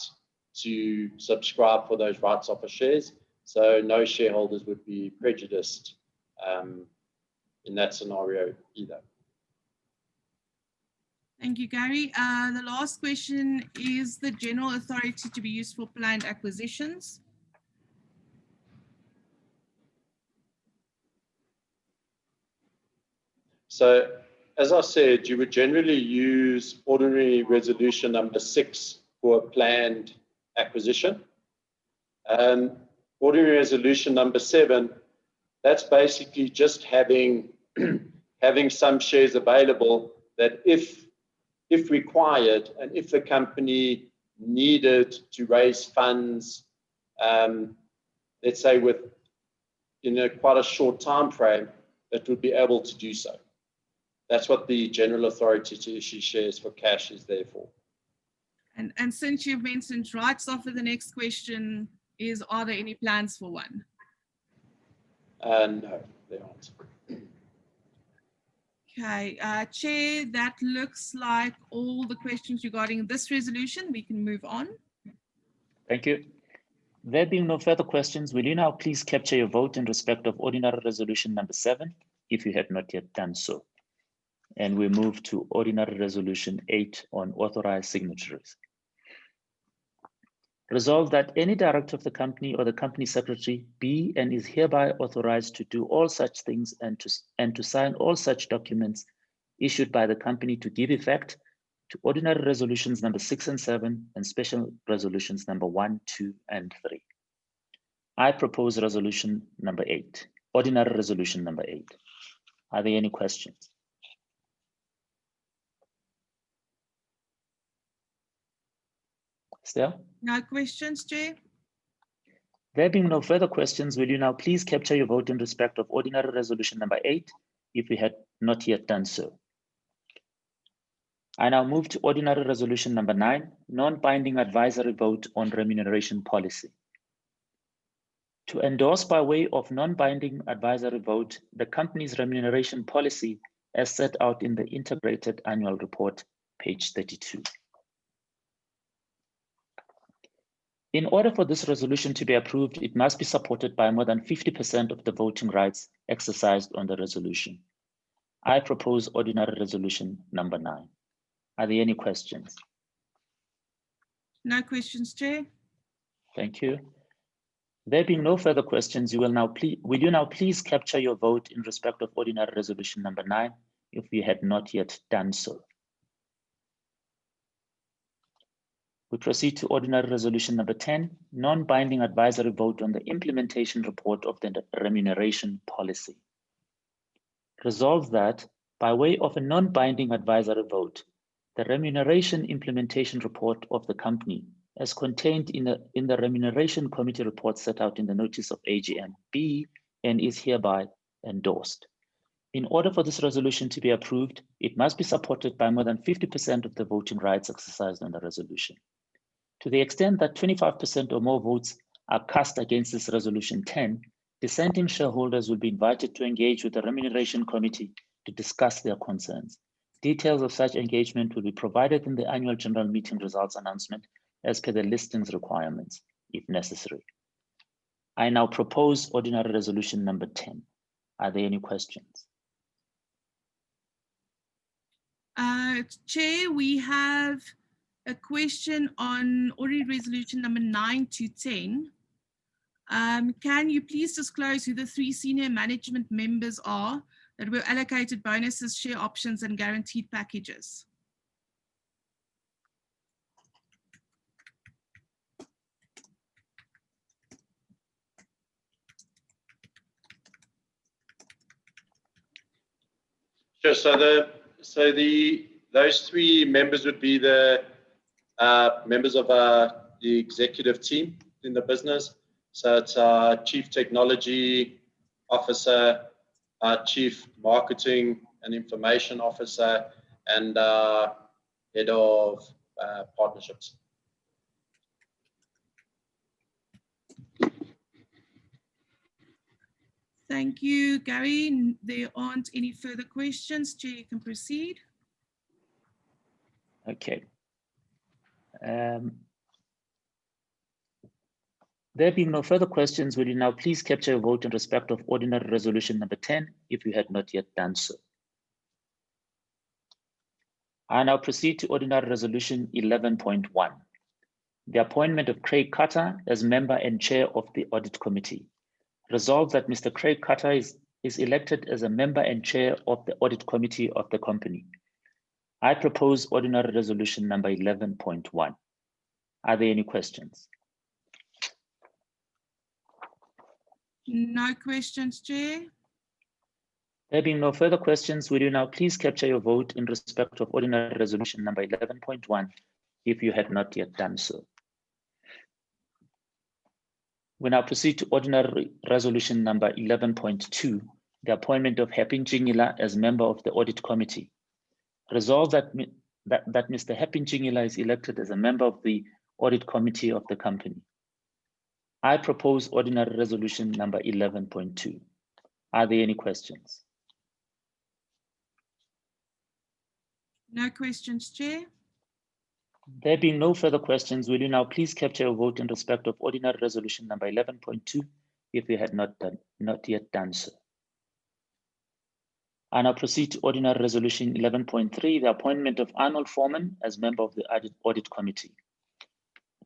to subscribe for those rights offer shares. So no shareholders would be prejudiced in that scenario either. Thank you, Gary. The last question is the general authority to be used for planned acquisitions. So, as I said, you would generally use ordinary resolution number 6 for a planned acquisition. Ordinary resolution number 7, that's basically just having some shares available that if required and if the company needed to raise funds, let's say in quite a short time frame, that would be able to do so. That's what the general authority to issue shares for cash is there for. And since you've mentioned rights offer, the next question is, are there any plans for one? No, there aren't. Okay, Chair, that looks like all the questions regarding this resolution. We can move on. Thank you. There being no further questions, will you now please capture your vote in respect of ordinary resolution number 7, if you have not yet done so? And we move to ordinary resolution 8 on authorized signatories. Resolved that any director of the company or the company secretary be and is hereby authorized to do all such things and to sign all such documents issued by the company to give effect to ordinary resolutions number 6 and 7 and special resolutions number 1, 2, and 3. I propose resolution number 8, ordinary resolution number 8. Are there any questions? Still? No questions, Chair. There being no further questions, will you now please capture your vote in respect of ordinary resolution number 8, if we had not yet done so? I now move to ordinary resolution number 9, non-binding advisory vote on remuneration policy. To endorse by way of non-binding advisory vote the company's remuneration policy as set out in the integrated annual report, page 32. In order for this resolution to be approved, it must be supported by more than 50% of the voting rights exercised on the resolution. I propose ordinary resolution number 9. Are there any questions? No questions, Chair. Thank you. There being no further questions, will you now please capture your vote in respect of ordinary resolution number 9 if you had not yet done so. We proceed to ordinary resolution number 10, non-binding advisory vote on the implementation report of the remuneration policy. Resolved that by way of a non-binding advisory vote, the remuneration implementation report of the company as contained in the remuneration committee report set out in the notice of AGM be and is hereby endorsed. In order for this resolution to be approved, it must be supported by more than 50% of the voting rights exercised on the resolution. To the extent that 25% or more votes are cast against this resolution 10, dissenting shareholders will be invited to engage with the remuneration committee to discuss their concerns. Details of such engagement will be provided in the annual general meeting results announcement as per the listings requirements, if necessary. I now propose ordinary resolution number 10. Are there any questions? Chair, we have a question on ordinary resolution number 9 to 10. Can you please disclose who the 3 senior management members are that were allocated bonuses, share options, and guaranteed packages? Sure. Those 3 members would be the members of the executive team in the business. So it's our Chief Technology Officer, our Chief Marketing and Information Officer, and Head of Partnerships. Thank you, Gary. There aren't any further questions. Chair, you can proceed. Okay. There being no further questions, will you now please capture your vote in respect of ordinary resolution number 10 if you had not yet done so. I now proceed to ordinary resolution 11.1, the appointment of Craig Cutter as member and chair of the audit committee. Resolved that Mr. Craig Cutter is elected as a member and chair of the audit committee of the company. I propose ordinary resolution number 11.1. Are there any questions? No questions, Chair. There being no further questions, will you now please capture your vote in respect of ordinary resolution number 11.1 if you had not yet done so. We now proceed to ordinary resolution number 11.2, the appointment of Happy Njingila as member of the audit committee. Resolved that Mr. Happy Njingila is elected as a member of the audit committee of the company. I propose ordinary resolution number 11.2. Are there any questions? No questions, Chair. There being no further questions, will you now please capture your vote in respect of ordinary resolution number 11.2 if you had not yet done so. I now proceed to ordinary resolution 11.3, the appointment of Arnold Foreman as member of the audit committee.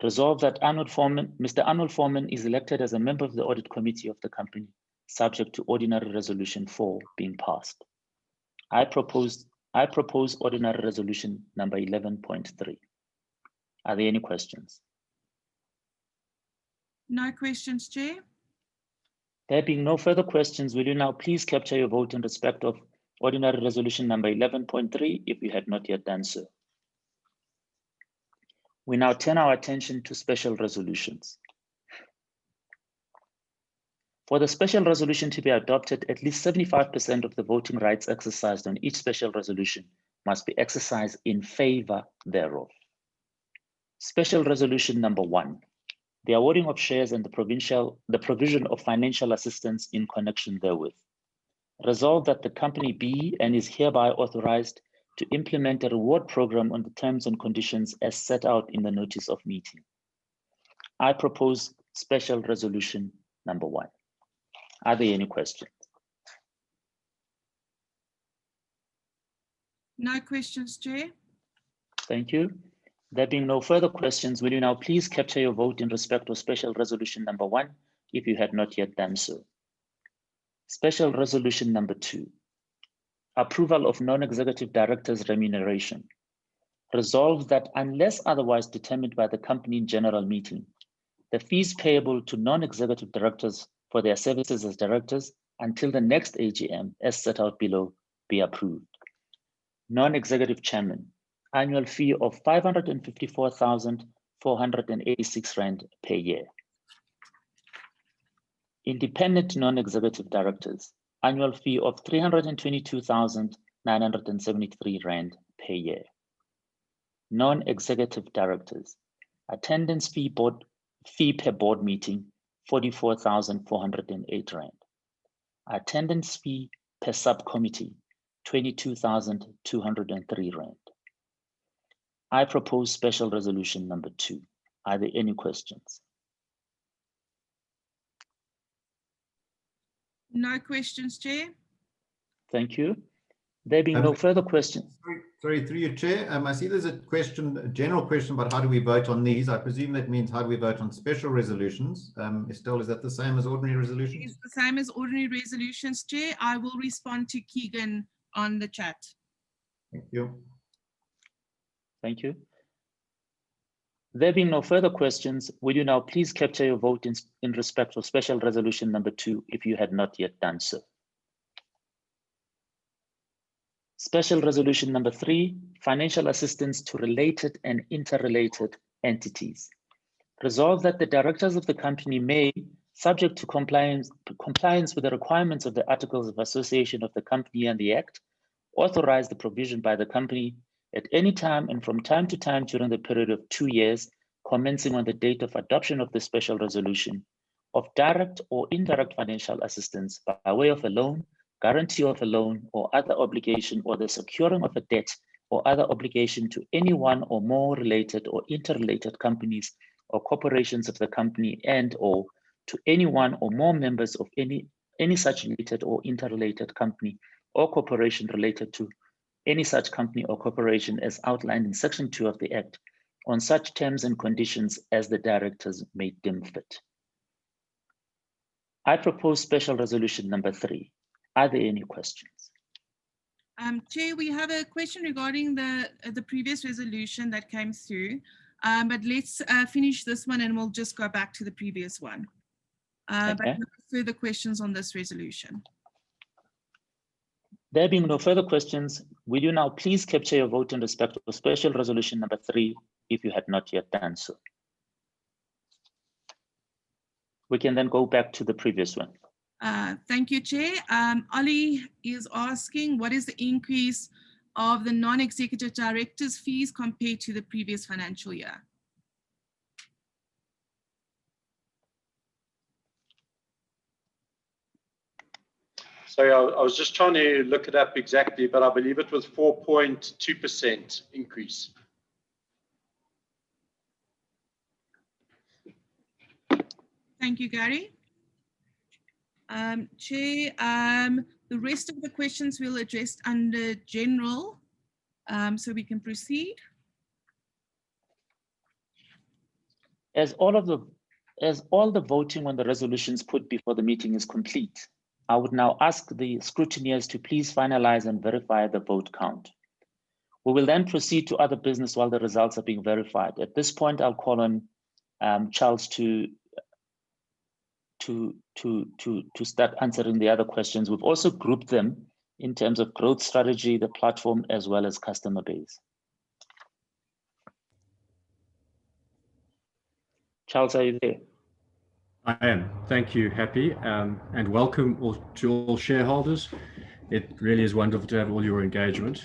Resolved that Mr. Arnold Foreman is elected as a member of the audit committee of the company, subject to ordinary resolution 4 being passed. I propose ordinary resolution number 11.3. Are there any questions? No questions, Chair. There being no further questions, will you now please capture your vote in respect of ordinary resolution number 11.3 if you had not yet done so. We now turn our attention to special resolutions. For the special resolution to be adopted, at least 75% of the voting rights exercised on each special resolution must be exercised in favor thereof. Special resolution number 1, the awarding of shares and the provision of financial assistance in connection therewith. Resolved that the company be and is hereby authorized to implement a reward program on the terms and conditions as set out in the notice of meeting. I propose special resolution number 1. Are there any questions? No questions, Chair. Thank you. There being no further questions, will you now please capture your vote in respect of special resolution number 1, if you had not yet done so. Special resolution number 2, approval of non-executive directors' remuneration. Resolved that unless otherwise determined by the company general meeting, the fees payable to non-executive directors for their services as directors until the next AGM, as set out below, be approved. Non-executive chairman, annual fee of 554,486 Rand per year. Independent non-executive directors, annual fee of 322,973 Rand per year. Non-executive directors, attendance fee per board meeting, 44,408 Rand. Attendance fee per subcommittee, 22,203 Rand. I propose special resolution number 2. Are there any questions? No questions, Chair. Thank you. There being no further questions. Sorry, through you, Chair. I see there's a general question about how do we vote on these. I presume that means how do we vote on special resolutions. Estelle, is that the same as ordinary resolutions? It's the same as ordinary resolutions, Chair. I will respond to Keegan on the chat. Thank you. Thank you. There being no further questions, will you now please capture your vote in respect of special resolution number 2, if you had not yet done so. Special resolution number 3, financial assistance to related and interrelated entities. Resolve that the directors of the company may, subject to compliance with the requirements of the Articles of Association of the company and the Act, authorize the provision by the company at any time and from time to time during the period of 2 years, commencing on the date of adoption of the special resolution, of direct or indirect financial assistance by way of a loan, guarantee of a loan, or other obligation, or the securing of a debt or other obligation to any one or more related or interrelated companies or corporations of the company, and or to any one or more members of any such related or interrelated company or corporation related to any such company or corporation as outlined in Section 2 of the Act, on such terms and conditions as the directors may deem fit. I propose special resolution number 3. Are there any questions? Chair, we have a question regarding the previous resolution that came through, but let's finish this one and we'll just go back to the previous one. But no further questions on this resolution. There being no further questions, will you now please capture your vote in respect of special resolution number 3, if you had not yet done so. We can then go back to the previous one. Thank you, Chair. Ollie is asking, what is the increase of the non-executive directors' fees compared to the previous financial year? Sorry, I was just trying to look it up exactly, but I believe it was 4.2% increase. Thank you, Gary. Chair, the rest of the questions we'll address under general, so we can proceed. As all the voting on the resolutions put before the meeting is complete, I would now ask the scrutineers to please finalize and verify the vote count. We will then proceed to other business while the results are being verified. At this point, I'll call on Charles to start answering the other questions. We've also grouped them in terms of growth strategy, the platform, as well as customer base. Charles, are you there? I am. Thank you, Happy, and welcome to all shareholders. It really is wonderful to have all your engagement.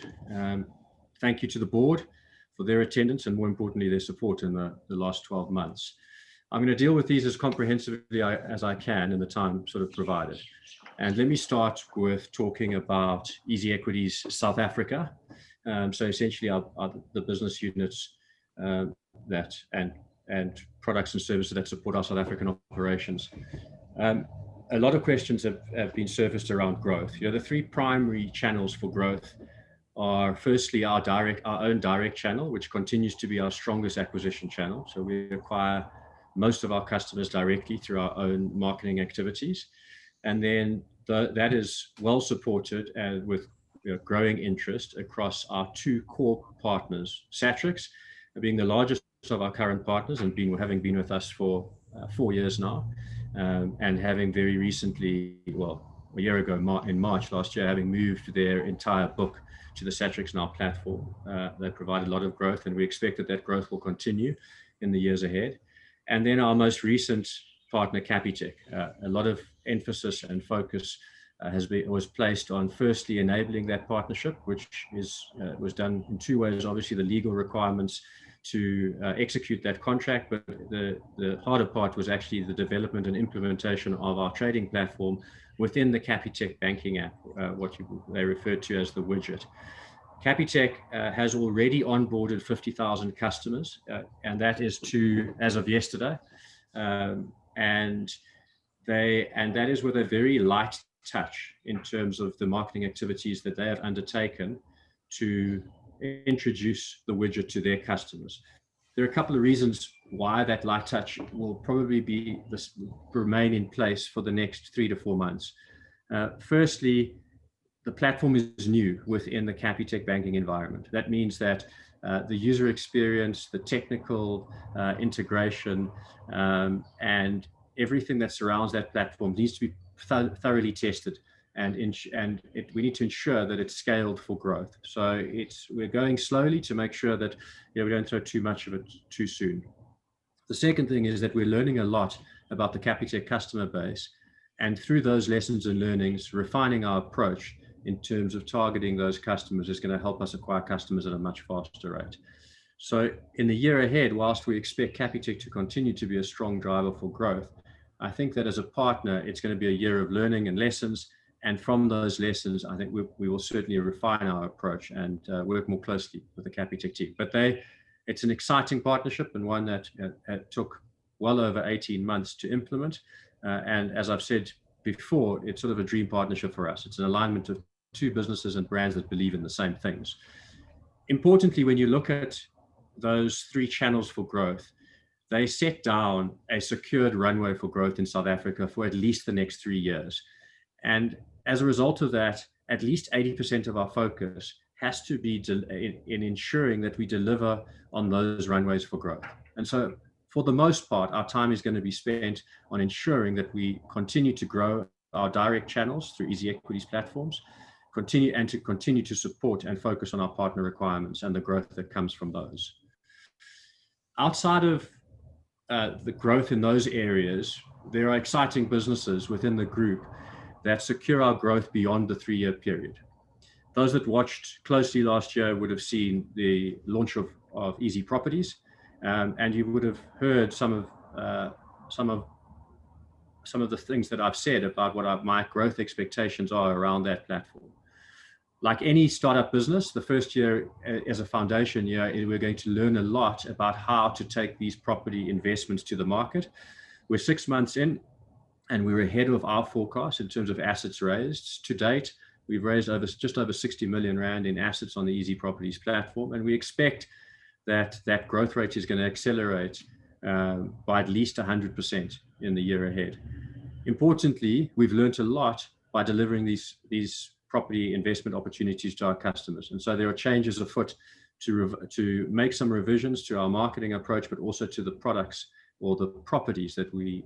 Thank you to the board for their attendance and, more importantly, their support in the last 12 months. I'm going to deal with these as comprehensively as I can in the time sort of provided. And let me start with talking about EasyEquities South Africa. So essentially the business units and products and services that support our South African operations. A lot of questions have been surfaced around growth. The three primary channels for growth are firstly our own direct channel, which continues to be our strongest acquisition channel. So we acquire most of our customers directly through our own marketing activities. And then that is well supported and with growing interest across our two core partners, Satrix being the largest of our current partners and having been with us for 4 years now, and having very recently, well, a year ago in March last year, having moved their entire book to the Satrix Now platform. They provide a lot of growth, and we expect that growth will continue in the years ahead. And then our most recent partner, Capitec, a lot of emphasis and focus was placed on firstly enabling that partnership, which was done in two ways. Obviously, the legal requirements to execute that contract, but the harder part was actually the development and implementation of our trading platform within the Capitec banking app, what they refer to as the widget. Capitec has already onboarded 50,000 customers, and that is as of yesterday, and that is with a very light touch in terms of the marketing activities that they have undertaken to introduce the widget to their customers. There are a couple of reasons why that light touch will probably remain in place for the next 3 to 4 months. Firstly, the platform is new within the Capitec banking environment. That means that the user experience, the technical integration, and everything that surrounds that platform needs to be thoroughly tested, and we need to ensure that it's scaled for growth. So we're going slowly to make sure that we don't throw too much of it too soon. The second thing is that we're learning a lot about the Capitec customer base, and through those lessons and learnings, refining our approach in terms of targeting those customers is going to help us acquire customers at a much faster rate. So in the year ahead, whilst we expect Capitec to continue to be a strong driver for growth, I think that as a partner, it's going to be a year of learning and lessons. And from those lessons, I think we will certainly refine our approach and work more closely with the Capitec team. But it's an exciting partnership, and one that took well over 18 months to implement. And as I've said before, it's sort of a dream partnership for us. It's an alignment of two businesses and brands that believe in the same things. Importantly, when you look at those three channels for growth, they set down a secured runway for growth in South Africa for at least the next 3 years. And as a result of that, at least 80% of our focus has to be in ensuring that we deliver on those runways for growth. And so for the most part, our time is going to be spent on ensuring that we continue to grow our direct channels through EasyEquities platforms, continue to support and focus on our partner requirements and the growth that comes from those. Outside of the growth in those areas, there are exciting businesses within the group that secure our growth beyond the 3-year period. Those that watched closely last year would have seen the launch of EasyProperties, and you would have heard some of the things that I've said about what my growth expectations are around that platform. Like any startup business, the first year as a foundation year, we're going to learn a lot about how to take these property investments to the market. We're 6 months in, and we're ahead of our forecast in terms of assets raised. To date, we've raised just over 60 million Rand in assets on the EasyProperties platform, and we expect that growth rate is going to accelerate by at least 100% in the year ahead. Importantly, we've learned a lot by delivering these property investment opportunities to our customers. And so there are changes afoot to make some revisions to our marketing approach, but also to the products or the properties that we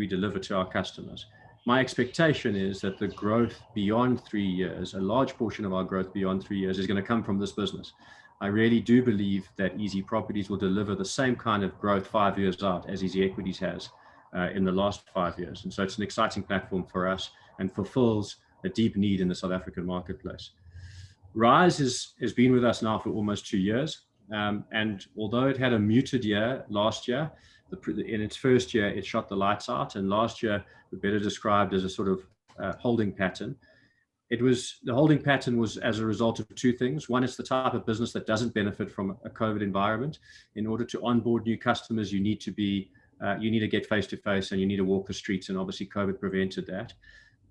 deliver to our customers. My expectation is that the growth beyond 3 years, a large portion of our growth beyond 3 years, is going to come from this business. I really do believe that EasyProperties will deliver the same kind of growth 5 years out as EasyEquities has in the last 5 years. And so it's an exciting platform for us and fulfills a deep need in the South African marketplace. Rise has been with us now for almost 2 years. And although it had a muted year last year, in its first year, it shot the lights out. And last year, we better described as a sort of holding pattern. The holding pattern was as a result of two things. One, it's the type of business that doesn't benefit from a COVID environment. In order to onboard new customers, you need to get face to face, and you need to walk the streets. And obviously, COVID prevented that.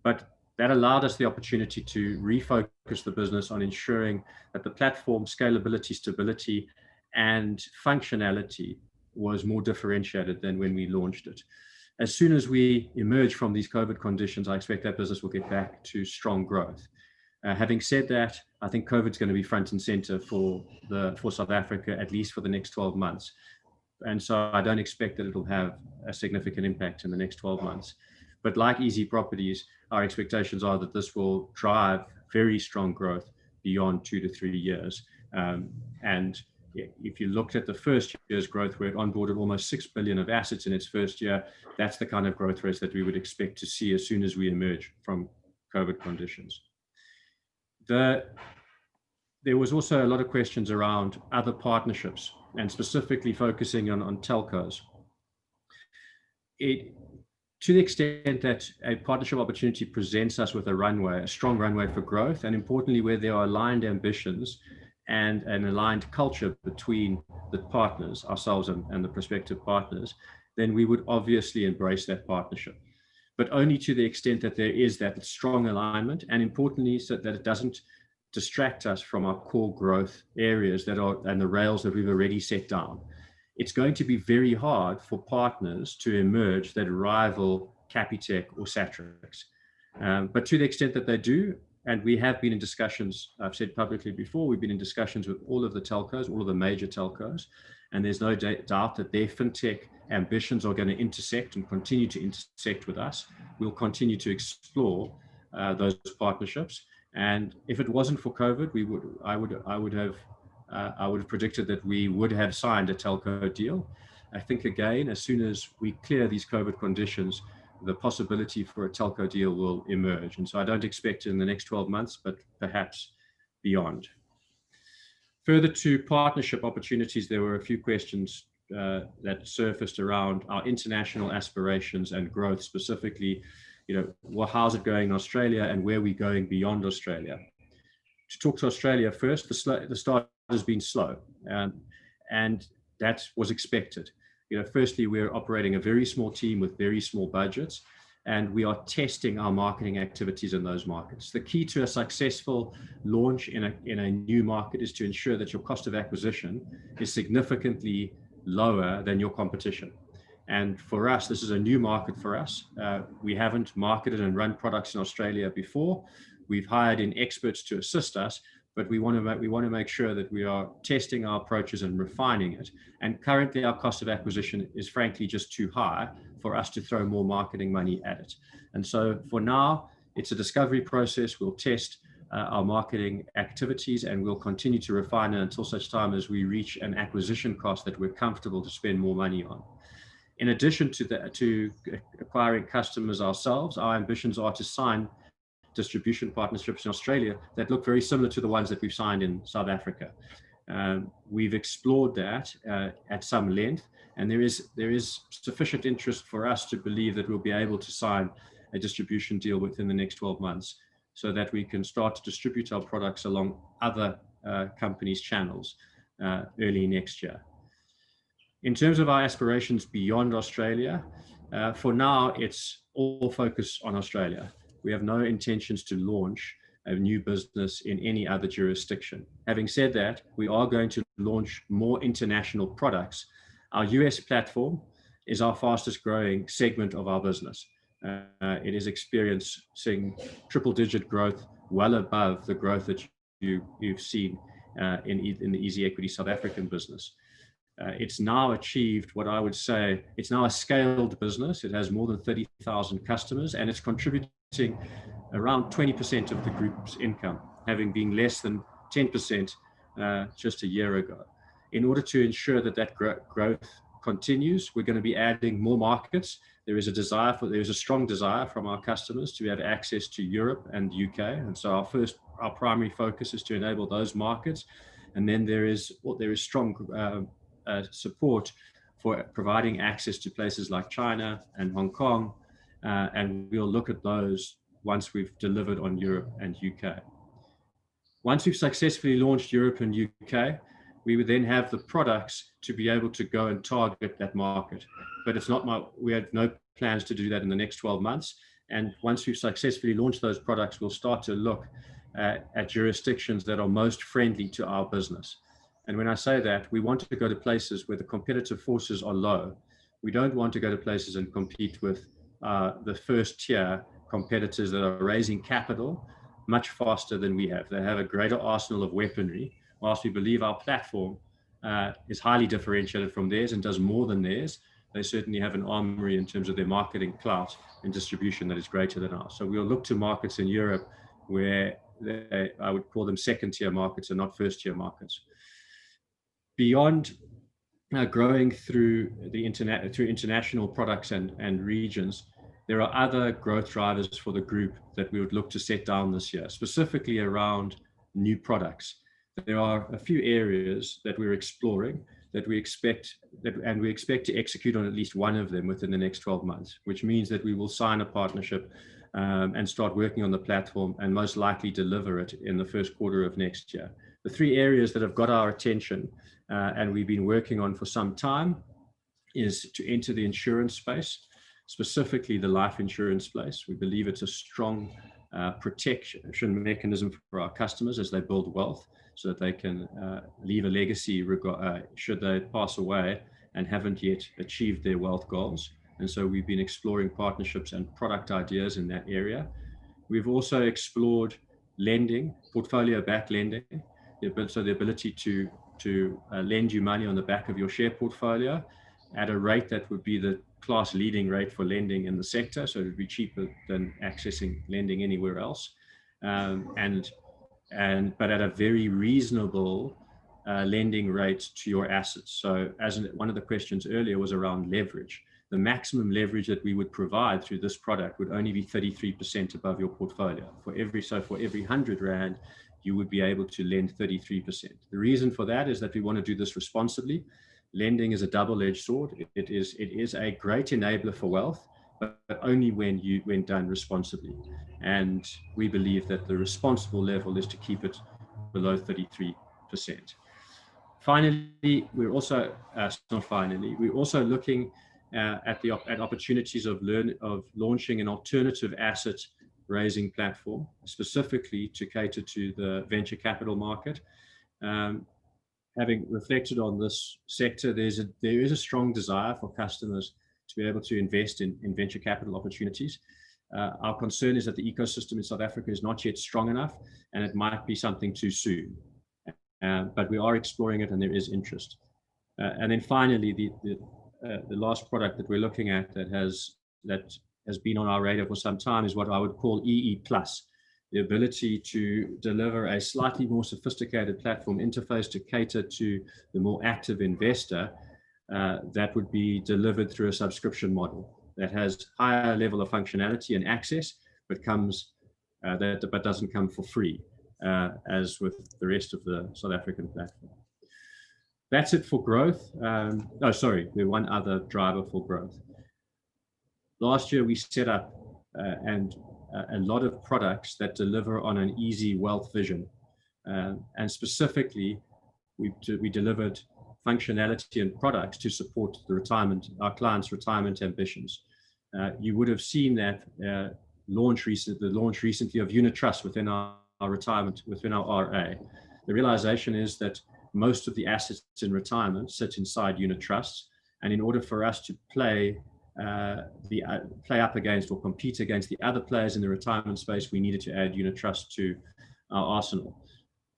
But that allowed us the opportunity to refocus the business on ensuring that the platform scalability, stability, and functionality was more differentiated than when we launched it. As soon as we emerge from these COVID conditions, I expect that business will get back to strong growth. Having said that, I think COVID is going to be front and center for South Africa, at least for the next 12 months. And so I don't expect that it'll have a significant impact in the next 12 months. But like Easy Properties, our expectations are that this will drive very strong growth beyond 2 to 3 years. And if you looked at the first year's growth, where it onboarded almost 6 billion of assets in its first year, that's the kind of growth rates that we would expect to see as soon as we emerge from COVID conditions. There was also a lot of questions around other partnerships and specifically focusing on telcos. To the extent that a partnership opportunity presents us with a runway, a strong runway for growth, and importantly, where there are aligned ambitions and an aligned culture between the partners, ourselves and the prospective partners, then we would obviously embrace that partnership. But only to the extent that there is that strong alignment, and importantly, so that it doesn't distract us from our core growth areas and the rails that we've already set down. It's going to be very hard for partners to emerge that rival Capitec or Satrix. But to the extent that they do, and we have been in discussions, I've said publicly before, we've been in discussions with all of the telcos, all of the major telcos, and there's no doubt that their fintech ambitions are going to intersect and continue to intersect with us. We'll continue to explore those partnerships. And if it wasn't for COVID, I would have predicted that we would have signed a telco deal. I think again, as soon as we clear these COVID conditions, the possibility for a telco deal will emerge. And so I don't expect it in the next 12 months, but perhaps beyond. Further to partnership opportunities, there were a few questions that surfaced around our international aspirations and growth, specifically, how's it going in Australia and where are we going beyond Australia? To talk to Australia first, the start has been slow, and that was expected. Firstly, we're operating a very small team with very small budgets, and we are testing our marketing activities in those markets. The key to a successful launch in a new market is to ensure that your cost of acquisition is significantly lower than your competition. And for us, this is a new market for us. We haven't marketed and run products in Australia before. We've hired in experts to assist us, but we want to make sure that we are testing our approaches and refining it. And currently, our cost of acquisition is frankly just too high for us to throw more marketing money at it. And so for now, it's a discovery process. We'll test our marketing activities, and we'll continue to refine it until such time as we reach an acquisition cost that we're comfortable to spend more money on. In addition to acquiring customers ourselves, our ambitions are to sign distribution partnerships in Australia that look very similar to the ones that we've signed in South Africa. We've explored that at some length, and there is sufficient interest for us to believe that we'll be able to sign a distribution deal within the next 12 months so that we can start to distribute our products along other companies' channels early next year. In terms of our aspirations beyond Australia, for now, it's all focused on Australia. We have no intentions to launch a new business in any other jurisdiction. Having said that, we are going to launch more international products. Our US platform is our fastest growing segment of our business. It is experiencing triple-digit growth, well above the growth that you've seen in the EasyEquities South African business. It's now achieved what I would say, it's now a scaled business. It has more than 30,000 customers, and it's contributing around 20% of the group's income, having been less than 10% just a year ago. In order to ensure that growth continues, we're going to be adding more markets. There is a strong desire from our customers to have access to Europe and UK, and so our primary focus is to enable those markets. And then there is strong support for providing access to places like China and Hong Kong, and we'll look at those once we've delivered on Europe and UK. Once we've successfully launched Europe and UK, we would then have the products to be able to go and target that market. But we have no plans to do that in the next 12 months. And once we've successfully launched those products, we'll start to look at jurisdictions that are most friendly to our business. And when I say that, we want to go to places where the competitive forces are low. We don't want to go to places and compete with the first tier competitors that are raising capital much faster than we have. They have a greater arsenal of weaponry, whilst we believe our platform is highly differentiated from theirs and does more than theirs. They certainly have an armory in terms of their marketing clout and distribution that is greater than ours. So we'll look to markets in Europe where I would call them second tier markets and not first tier markets. Beyond growing through international products and regions, there are other growth drivers for the group that we would look to set down this year, specifically around new products. There are a few areas that we're exploring that we expect to execute on at least one of them within the next 12 months, which means that we will sign a partnership and start working on the platform and most likely deliver it in the first quarter of next year. The three areas that have got our attention and we've been working on for some time is to enter the insurance space, specifically the life insurance space. We believe it's a strong protection mechanism for our customers as they build wealth so that they can leave a legacy should they pass away and haven't yet achieved their wealth goals. And so we've been exploring partnerships and product ideas in that area. We've also explored lending, portfolio-backed lending, so the ability to lend you money on the back of your share portfolio at a rate that would be the class leading rate for lending in the sector. So it would be cheaper than accessing lending anywhere else. But at a very reasonable lending rate to your assets. So as one of the questions earlier was around leverage. The maximum leverage that we would provide through this product would only be 33% above your portfolio. For every 100 Rand, you would be able to lend 33%. The reason for that is that we want to do this responsibly. Lending is a double-edged sword. It is a great enabler for wealth, but only when done responsibly. And we believe that the responsible level is to keep it below 33%. Finally, we're also looking at opportunities of launching an alternative asset raising platform, specifically to cater to the venture capital market. Having reflected on this sector, there is a strong desire for customers to be able to invest in venture capital opportunities. Our concern is that the ecosystem in South Africa is not yet strong enough, and it might be something too soon. But we are exploring it, and there is interest. And then finally, the last product that we're looking at that has been on our radar for some time is what I would call EE+, the ability to deliver a slightly more sophisticated platform interface to cater to the more active investor that would be delivered through a subscription model that has higher level of functionality and access, but doesn't come for free, as with the rest of the South African platform. That's it for growth. There's one other driver for growth. Last year, we set up a lot of products that deliver on an easy wealth vision. And specifically, we delivered functionality and products to support our clients' retirement ambitions. You would have seen that the launch recently of unit trust within our retirement, within our RA. The realization is that most of the assets in retirement sit inside unit trusts. And in order for us to play up against or compete against the other players in the retirement space, we needed to add unit trust to our arsenal.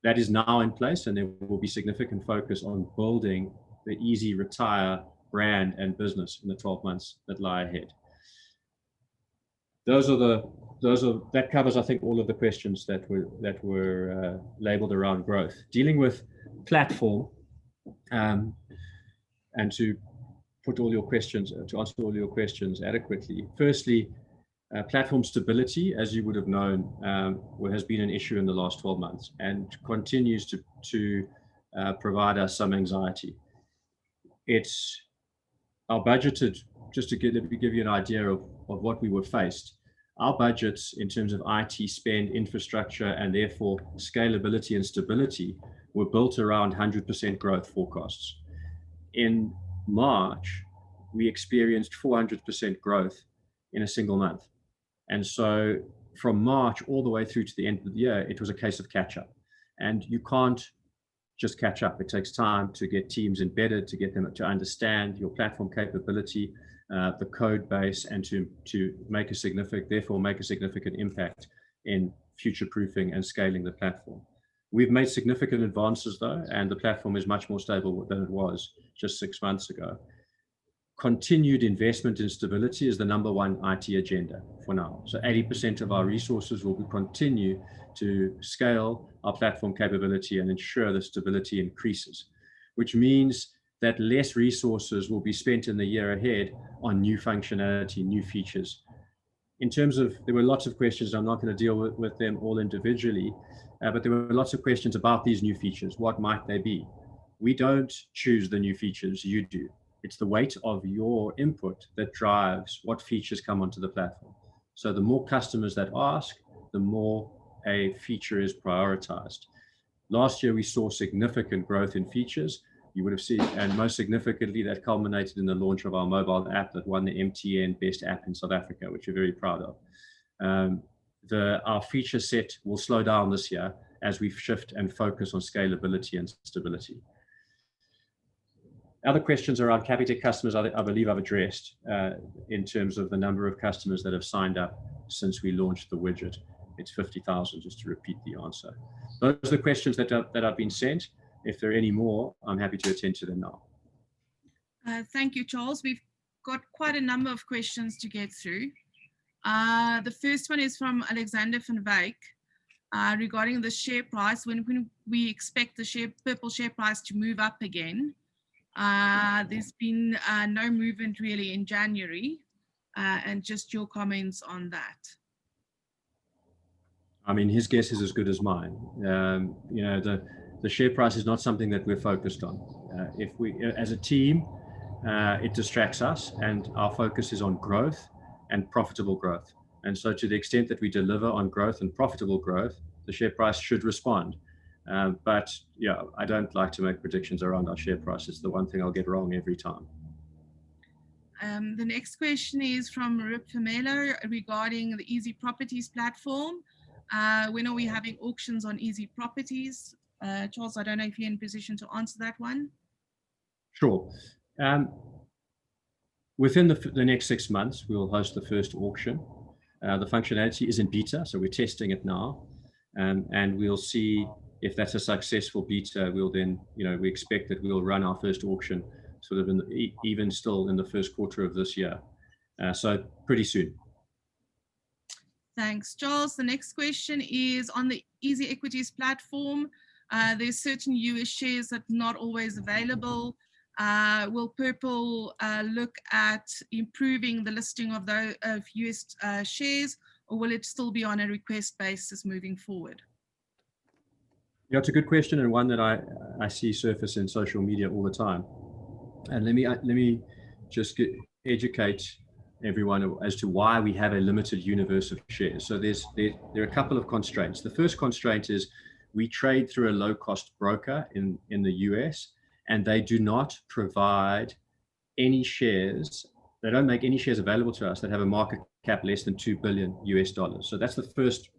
That is now in place, and there will be significant focus on building the Easy Retire brand and business in the 12 months that lie ahead. That covers, I think, all of the questions that were labeled around growth. Dealing with platform, and to answer all your questions adequately. Firstly, platform stability, as you would have known, has been an issue in the last 12 months and continues to provide us some anxiety. It's our budgeted, just to give you an idea of what we were faced. Our budgets in terms of IT spend, infrastructure, and therefore scalability and stability were built around 100% growth forecasts. In March, we experienced 400% growth in a single month. And so from March all the way through to the end of the year, it was a case of catch up. And you can't just catch up. It takes time to get teams embedded, to get them to understand your platform capability, the code base, and to make a significant impact in future-proofing and scaling the platform. We've made significant advances though, and the platform is much more stable than it was just 6 months ago. Continued investment in stability is the #1 IT agenda for now. So 80% of our resources will continue to scale our platform capability and ensure that stability increases, which means that less resources will be spent in the year ahead on new functionality, new features. In terms of, there were lots of questions, I'm not going to deal with them all individually, but there were lots of questions about these new features. What might they be? We don't choose the new features, you do. It's the weight of your input that drives what features come onto the platform. So the more customers that ask, the more a feature is prioritized. Last year, we saw significant growth in features. You would have seen, and most significantly, that culminated in the launch of our mobile app that won the MTN Best App in South Africa, which we're very proud of. Our feature set will slow down this year as we shift and focus on scalability and stability. Other questions around Capitec customers, I believe I've addressed in terms of the number of customers that have signed up since we launched the widget. It's 50,000, just to repeat the answer. Those are the questions that have been sent. If there are any more, I'm happy to attend to them now. Thank you, Charles. We've got quite a number of questions to get through. The first one is from Alexander van Wyk regarding the share price. When we expect the purple share price to move up again? There's been no movement really in January, and just your comments on that. I mean, his guess is as good as mine. You know, the share price is not something that we're focused on. If we, as a team, it distracts us, and our focus is on growth and profitable growth. And so to the extent that we deliver on growth and profitable growth, the share price should respond. But yeah, I don't like to make predictions around our share price. It's the one thing I'll get wrong every time. The next question is from Rip Famelo regarding the EasyProperties platform. When are we having auctions on EasyProperties? Charles, I don't know if you're in a position to answer that one. Sure. Within the next 6 months, we will host the first auction. The functionality is in beta, so we're testing it now. And we'll see if that's a successful beta. We'll then, we expect that we'll run our first auction sort of even still in the first quarter of this year. So pretty soon. Thanks, Charles. The next question is on the EasyEquities platform. There's certain US shares that are not always available. Will Purple look at improving the listing of US shares, or will it still be on a request basis moving forward? Yeah, it's a good question, and one that I see surface in social media all the time. And let me just educate everyone as to why we have a limited universe of shares. So there are a couple of constraints. The first constraint is we trade through a low-cost broker in the US, and they do not provide any shares. They don't make any shares available to us that have a market cap less than $2 billion US. So that's the first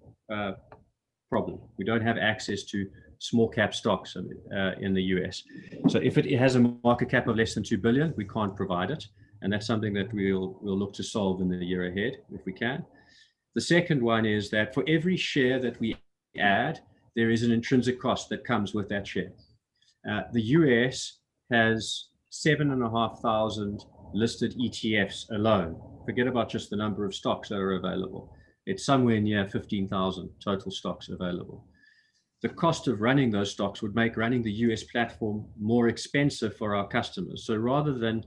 problem. We don't have access to small cap stocks in the US. So if it has a market cap of less than 2 billion, we can't provide it. And that's something that we'll look to solve in the year ahead if we can. The second one is that for every share that we add, there is an intrinsic cost that comes with that share. The US has 7,500 listed ETFs alone. Forget about just the number of stocks that are available. It's somewhere near 15,000 total stocks available. The cost of running those stocks would make running the US platform more expensive for our customers. So rather than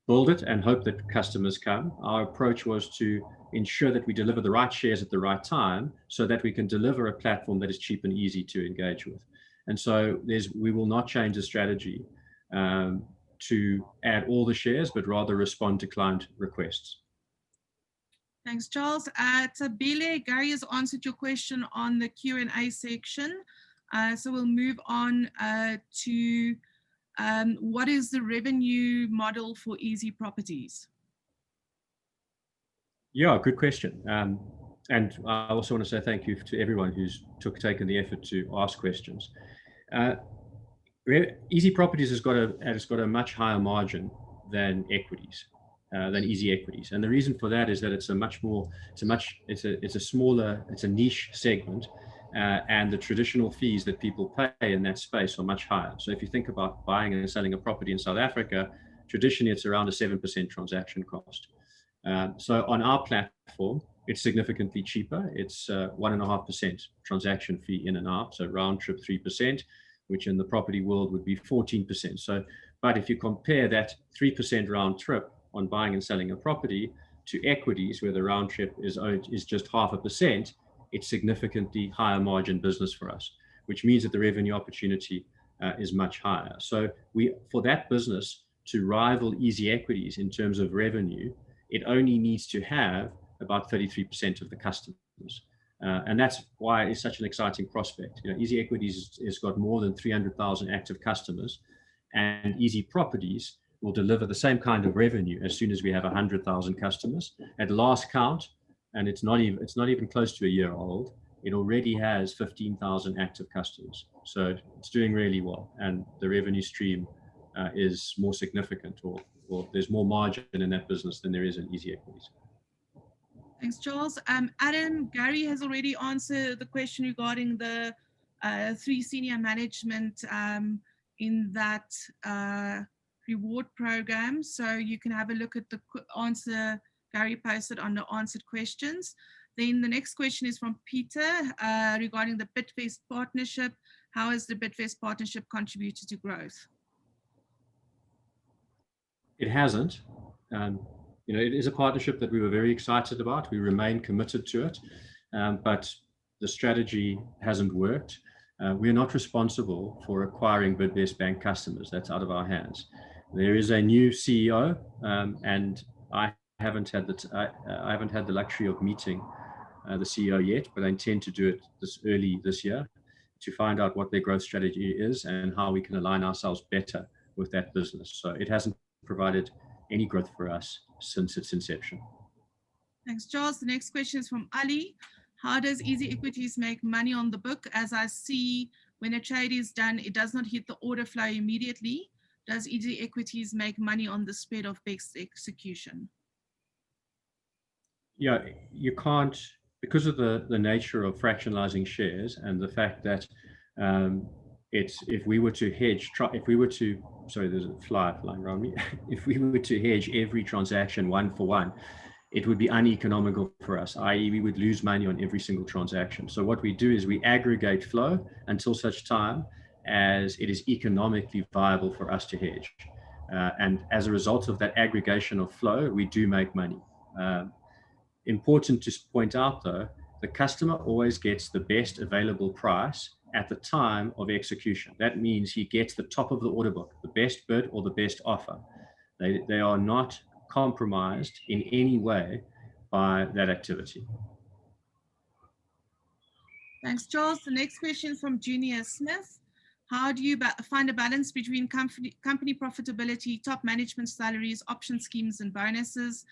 build it and hope that customers come, our approach was to ensure that we deliver the right shares at the right time so that we can deliver a platform that is cheap and easy to engage with. And so we will not change the strategy to add all the shares, but rather respond to client requests. Thanks, Charles. Tabile, Gary has answered your question on the Q&A section. So we'll move on to what is the revenue model for EasyProperties? Yeah, good question. And I also want to say thank you to everyone who's taken the effort to ask questions. EasyProperties has got a much higher margin than equities, than EasyEquities, and the reason for that is that it's a smaller, it's a niche segment, and the traditional fees that people pay in that space are much higher. So if you think about buying and selling a property in South Africa, traditionally it's around a 7% transaction cost. So on our platform, it's significantly cheaper. It's 1.5% transaction fee in and out, so round trip 3%, which in the property world would be 14%. So, but if you compare that 3% round trip on buying and selling a property to equities, where the round trip is just 0.5%, it's significantly higher margin business for us, which means that the revenue opportunity is much higher. So for that business to rival EasyEquities in terms of revenue, it only needs to have about 33% of the customers. And that's why it's such an exciting prospect. You know, EasyEquities has got more than 300,000 active customers, and EasyProperties will deliver the same kind of revenue as soon as we have 100,000 customers. At last count, and it's not even close to a year old, it already has 15,000 active customers. So it's doing really well, and the revenue stream is more significant, or there's more margin in that business than there is in EasyEquities. Thanks, Charles. Adam, Gary has already answered the question regarding the 3 senior management in that reward program. So you can have a look at the answer Gary posted on the answered questions. Then the next question is from Peter regarding the Bidvest partnership. How has the Bidvest partnership contributed to growth? It hasn't. You know, it is a partnership that we were very excited about. We remain committed to it, but the strategy hasn't worked. We're not responsible for acquiring Bidvest Bank customers. That's out of our hands. There is a new CEO, and I haven't had the luxury of meeting the CEO yet, but I intend to do it early this year to find out what their growth strategy is and how we can align ourselves better with that business. So it hasn't provided any growth for us since its inception. Thanks, Charles. The next question is from Ali. How does EasyEquities make money on the book? As I see, when a trade is done, it does not hit the order flow immediately. Does EasyEquities make money on the spread of best execution? Yeah, you can't, because of the nature of fractionalizing shares and the fact that if we were to hedge, sorry, there's a fly flying around me. If we were to hedge every transaction one for one, it would be uneconomical for us, i.e. we would lose money on every single transaction. So what we do is we aggregate flow until such time as it is economically viable for us to hedge. And as a result of that aggregation of flow, we do make money. Important to point out though, the customer always gets the best available price at the time of execution. That means he gets the top of the order book, the best bid or the best offer. They are not compromised in any way by that activity. Thanks, Charles. The next question is from Junior Smith. How do you find a balance between company profitability, top management salaries, option schemes, and bonuses?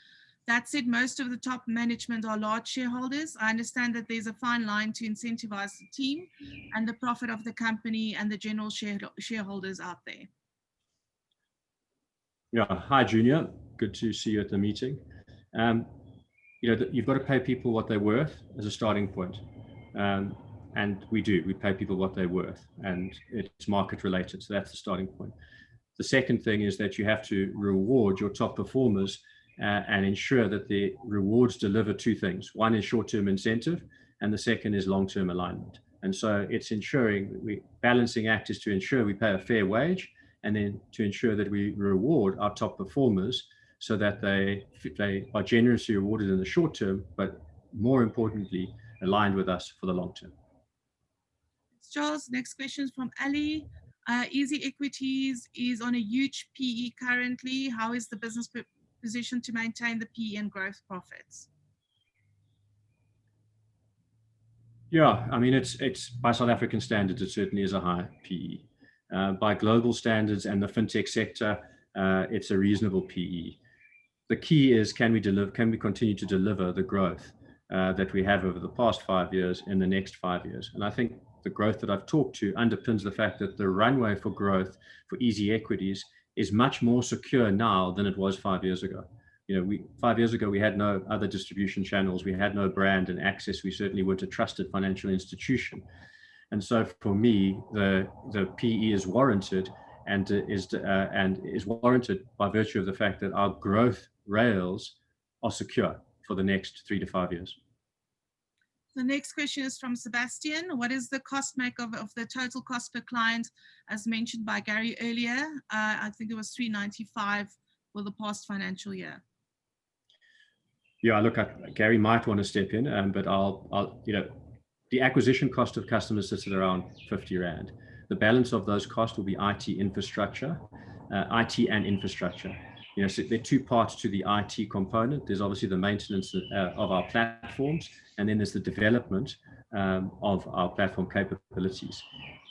That said, most of the top management are large shareholders. I understand that there's a fine line to incentivize the team and the profit of the company and the general shareholders out there. Yeah, hi Junior, good to see you at the meeting. You know, you've got to pay people what they're worth as a starting point. And we pay people what they're worth, and it's market related, so that's the starting point. The second thing is that you have to reward your top performers and ensure that the rewards deliver 2 things. One is short-term incentive, and the second is long-term alignment. And so it's ensuring balancing act is to ensure we pay a fair wage, and then to ensure that we reward our top performers so that they are generously rewarded in the short term, but more importantly, aligned with us for the long term. Charles, next question is from Ali. EasyEquities is on a huge PE currently. How is the business positioned to maintain the PE and growth profits? Yeah, I mean, it's by South African standards, it certainly is a high PE. By global standards and the fintech sector, it's a reasonable PE. The key is, can we continue to deliver the growth that we have over the past 5 years in the next 5 years. And I think the growth that I've talked to underpins the fact that the runway for growth for EasyEquities is much more secure now than it was 5 years ago. 5 years ago, we had no other distribution channels. We had no brand and access. We certainly weren't a trusted financial institution. And so for me, the PE is warranted and is warranted by virtue of the fact that our growth rails are secure for the next 3 to 5 years. The next question is from Sebastian. What is the cost make of the total cost per client, as mentioned by Gary earlier? I think it was 395 for the past financial year. Yeah, look, Gary might want to step in, but I'll the acquisition cost of customers sits at around 50 Rand. The balance of those costs will be IT infrastructure, IT and infrastructure. So there are two parts to the IT component. There's obviously the maintenance of our platforms, and then there's the development of our platform capabilities.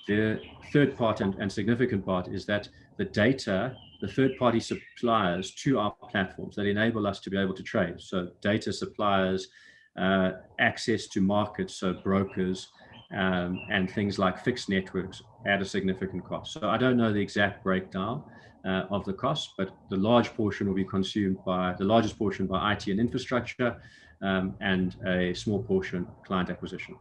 The third part and significant part is that the data, the third-party suppliers to our platforms that enable us to be able to trade. So data suppliers, access to markets, so brokers, and things like fixed networks at a significant cost. So I don't know the exact breakdown of the cost, but the large portion will be consumed by, the largest portion by IT and infrastructure, and a small portion client acquisition.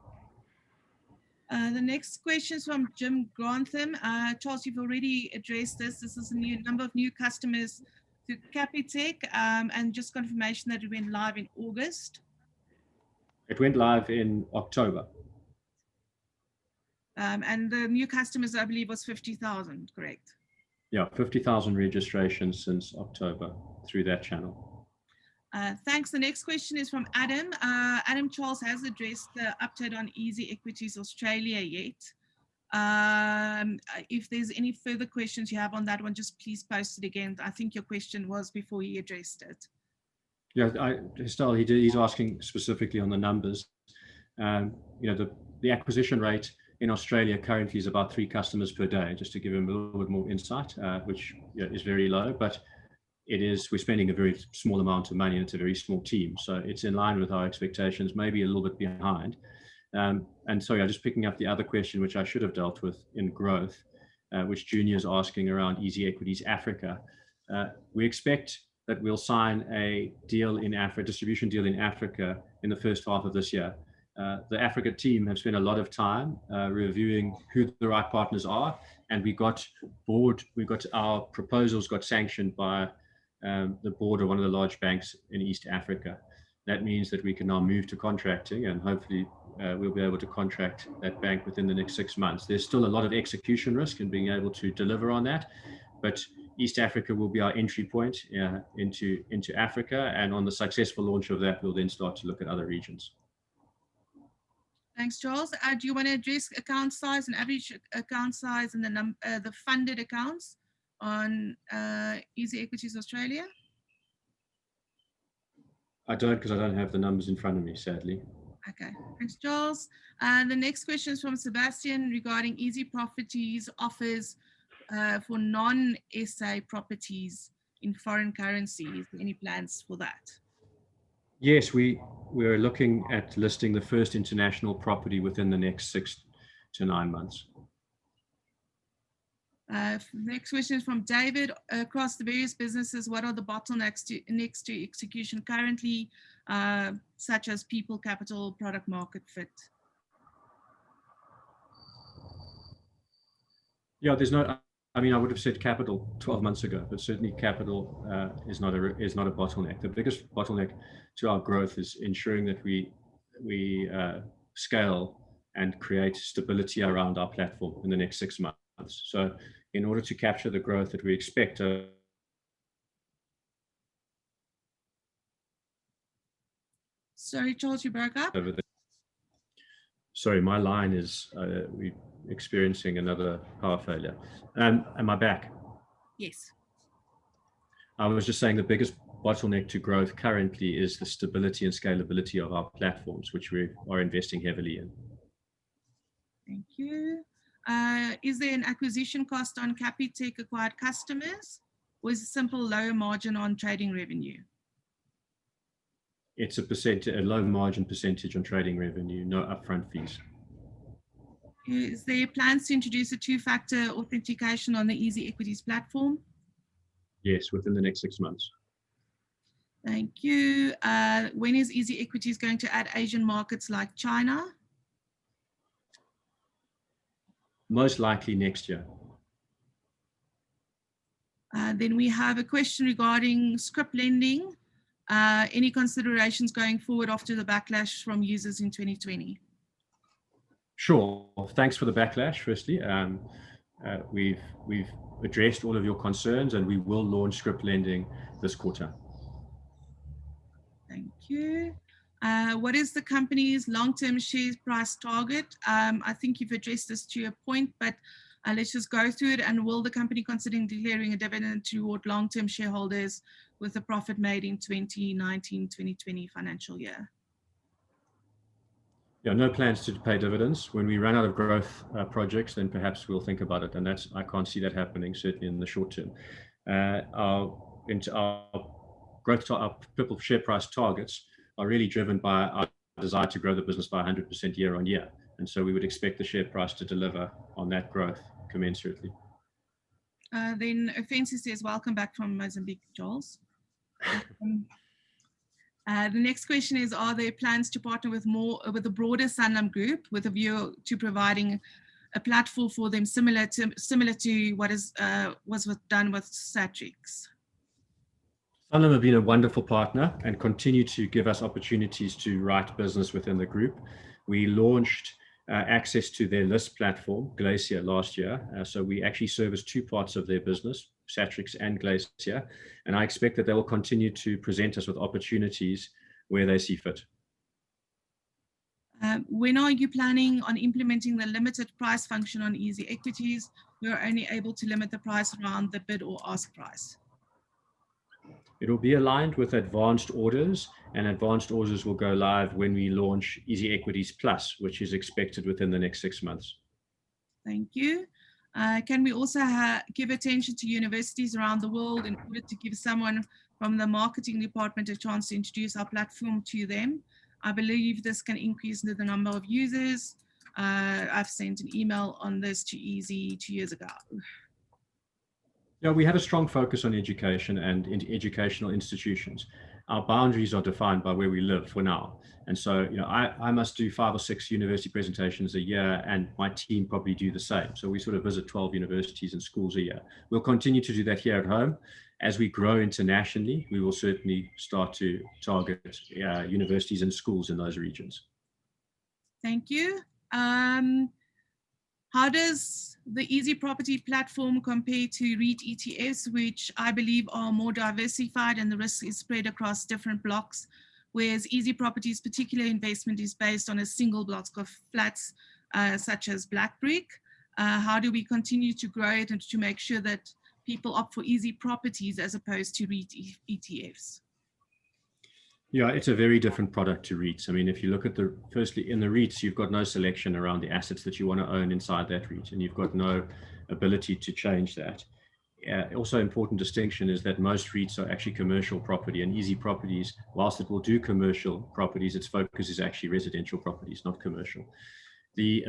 The next question is from Jim Grantham. Charles, you've already addressed this. This is a number of new customers to Capitec, and just confirmation that it went live in August. It went live in October. And the new customers, I believe, was 50,000, correct? Yeah, 50,000 registrations since October through that channel. Thanks. The next question is from Adam. Adam, Charles has addressed the update on EasyEquities Australia yet. If there's any further questions you have on that one, just please post it again. I think your question was before he addressed it. Yeah, Estelle, he's asking specifically on the numbers. The acquisition rate in Australia currently is about 3 customers per day, just to give him a little bit more insight, which is very low, but we're spending a very small amount of money and it's a very small team. So it's in line with our expectations, maybe a little bit behind. And so just picking up the other question, which I should have dealt with in growth, which Junior is asking around EasyEquities Africa. We expect that we'll sign a deal in Africa, distribution deal in Africa in the first half of this year. The Africa team have spent a lot of time reviewing who the right partners are, and we got our proposals got sanctioned by the board of one of the large banks in East Africa. That means that we can now move to contracting, and hopefully we'll be able to contract that bank within the next 6 months. There's still a lot of execution risk in being able to deliver on that, but East Africa will be our entry point into Africa, and on the successful launch of that, we'll then start to look at other regions. Thanks, Charles. Do you want to address account size and average account size and the funded accounts on EasyEquities Australia? I don't, because I don't have the numbers in front of me, sadly. Okay, thanks, Charles. The next question is from Sebastian regarding Easy Properties offers for non-SA properties in foreign currency. Is there any plans for that? Yes, we're looking at listing the first international property within the next 6 to 9 months. Next question is from David. Across the various businesses, what are the bottlenecks next to execution currently, such as people, capital, product market fit? Yeah, I would have said capital 12 months ago, but certainly capital is not a bottleneck. The biggest bottleneck to our growth is ensuring that we scale and create stability around our platform in the next 6 months. So in order to capture the growth that we expect, sorry, Charles, you broke up. Sorry, my line is we're experiencing another power failure. Am I back? Yes. I was just saying the biggest bottleneck to growth currently is the stability and scalability of our platforms, which we are investing heavily in. Thank you. Is there an acquisition cost on Capitec acquired customers, or is it simple lower margin on trading revenue? It's a low margin percentage on trading revenue, no upfront fees. Is there plans to introduce a two-factor authentication on the EasyEquities platform? Yes, within the next 6 months. Thank you. When is EasyEquities going to add Asian markets like China? Most likely next year. Then we have a question regarding scrip lending. Any considerations going forward after the backlash from users in 2020? Sure. Thanks for the backlash, firstly. We've addressed all of your concerns and we will launch scrip lending this quarter. Thank you. What is the company's long-term share price target? I think you've addressed this to your point, but let's just go through it. And will the company consider declaring a dividend toward long-term shareholders with the profit made in 2019-2020 financial year? Yeah, no plans to pay dividends. When we run out of growth projects, then perhaps we'll think about it. And I can't see that happening, certainly in the short term. Our Purple share price targets are really driven by our desire to grow the business by 100% year on year. And so we would expect the share price to deliver on that growth commensurately. Then Offensi says, welcome back from Mozambique, Charles. The next question is, are there plans to partner with the broader Sanlam Group with a view to providing a platform for them similar to what was done with Satrix? Sanlam have been a wonderful partner and continue to give us opportunities to write business within the group. We launched access to their list platform, Glacier, last year. So we actually service two parts of their business, Satrix and Glacier. And I expect that they will continue to present us with opportunities where they see fit. When are you planning on implementing the limited price function on EasyEquities? We are only able to limit the price around the bid or ask price. It will be aligned with advanced orders, and advanced orders will go live when we launch EasyEquities Plus, which is expected within the next 6 months. Thank you. Can we also give attention to universities around the world in order to give someone from the marketing department a chance to introduce our platform to them? I believe this can increase the number of users. I've sent an email on this to Easy 2 years ago. Yeah, we have a strong focus on education and educational institutions. Our boundaries are defined by where we live for now. And so, I must do 5 or 6 university presentations a year, and my team probably do the same. So we sort of visit 12 universities and schools a year. We'll continue to do that here at home. As we grow internationally, we will certainly start to target universities and schools in those regions. Thank you. How does the Easy Property platform compare to REIT ETFs, which I believe are more diversified and the risk is spread across different blocks, whereas Easy Property's particular investment is based on a single block of flats, such as Black Brick? How do we continue to grow it and to make sure that people opt for Easy Properties as opposed to REIT ETFs? Yeah, it's a very different product to REITs. I mean, if you look at firstly, in the REITs, you've got no selection around the assets that you want to own inside that REIT, and you've got no ability to change that. Also, important distinction is that most REITs are actually commercial property, and Easy Properties, whilst it will do commercial properties, its focus is actually residential properties, not commercial. The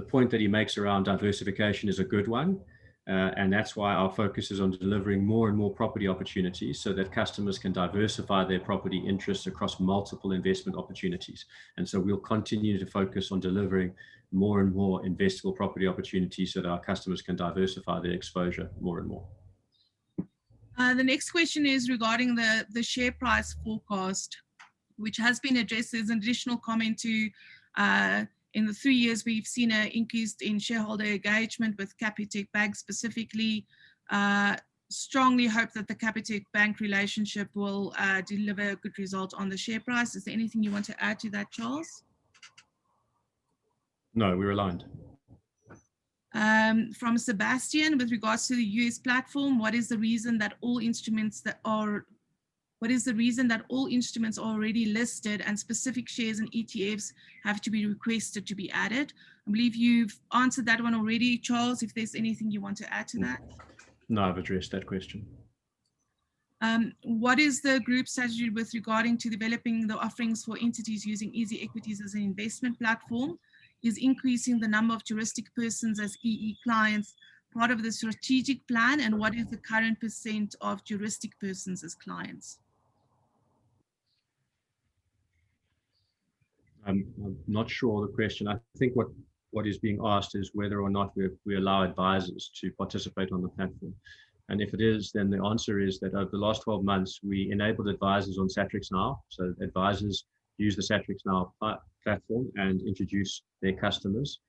point that he makes around diversification is a good one. And that's why our focus is on delivering more and more property opportunities so that customers can diversify their property interests across multiple investment opportunities. And so we'll continue to focus on delivering more and more investable property opportunities so that our customers can diversify their exposure more and more. The next question is regarding the share price forecast, which has been addressed. There's an additional comment to in the 3 years, we've seen an increase in shareholder engagement with Capitec Bank specifically. Strongly hope that the Capitec Bank relationship will deliver a good result on the share price. Is there anything you want to add to that, Charles? No, we're aligned. From Sebastian, with regards to the US platform, what is the reason that all instruments are already listed and specific shares and ETFs have to be requested to be added? I believe you've answered that one already, Charles, if there's anything you want to add to that. No, I've addressed that question. What is the group strategy with regarding to developing the offerings for entities using EasyEquities as an investment platform? Is increasing the number of juristic persons as EE clients part of the strategic plan? And what is the current % of juristic persons as clients? I'm not sure of the question. I think what is being asked is whether or not we allow advisors to participate on the platform. And if it is, then the answer is that over the last 12 months, we enabled advisors on Satrix Now. So advisors use the Satrix Now platform and introduce their customers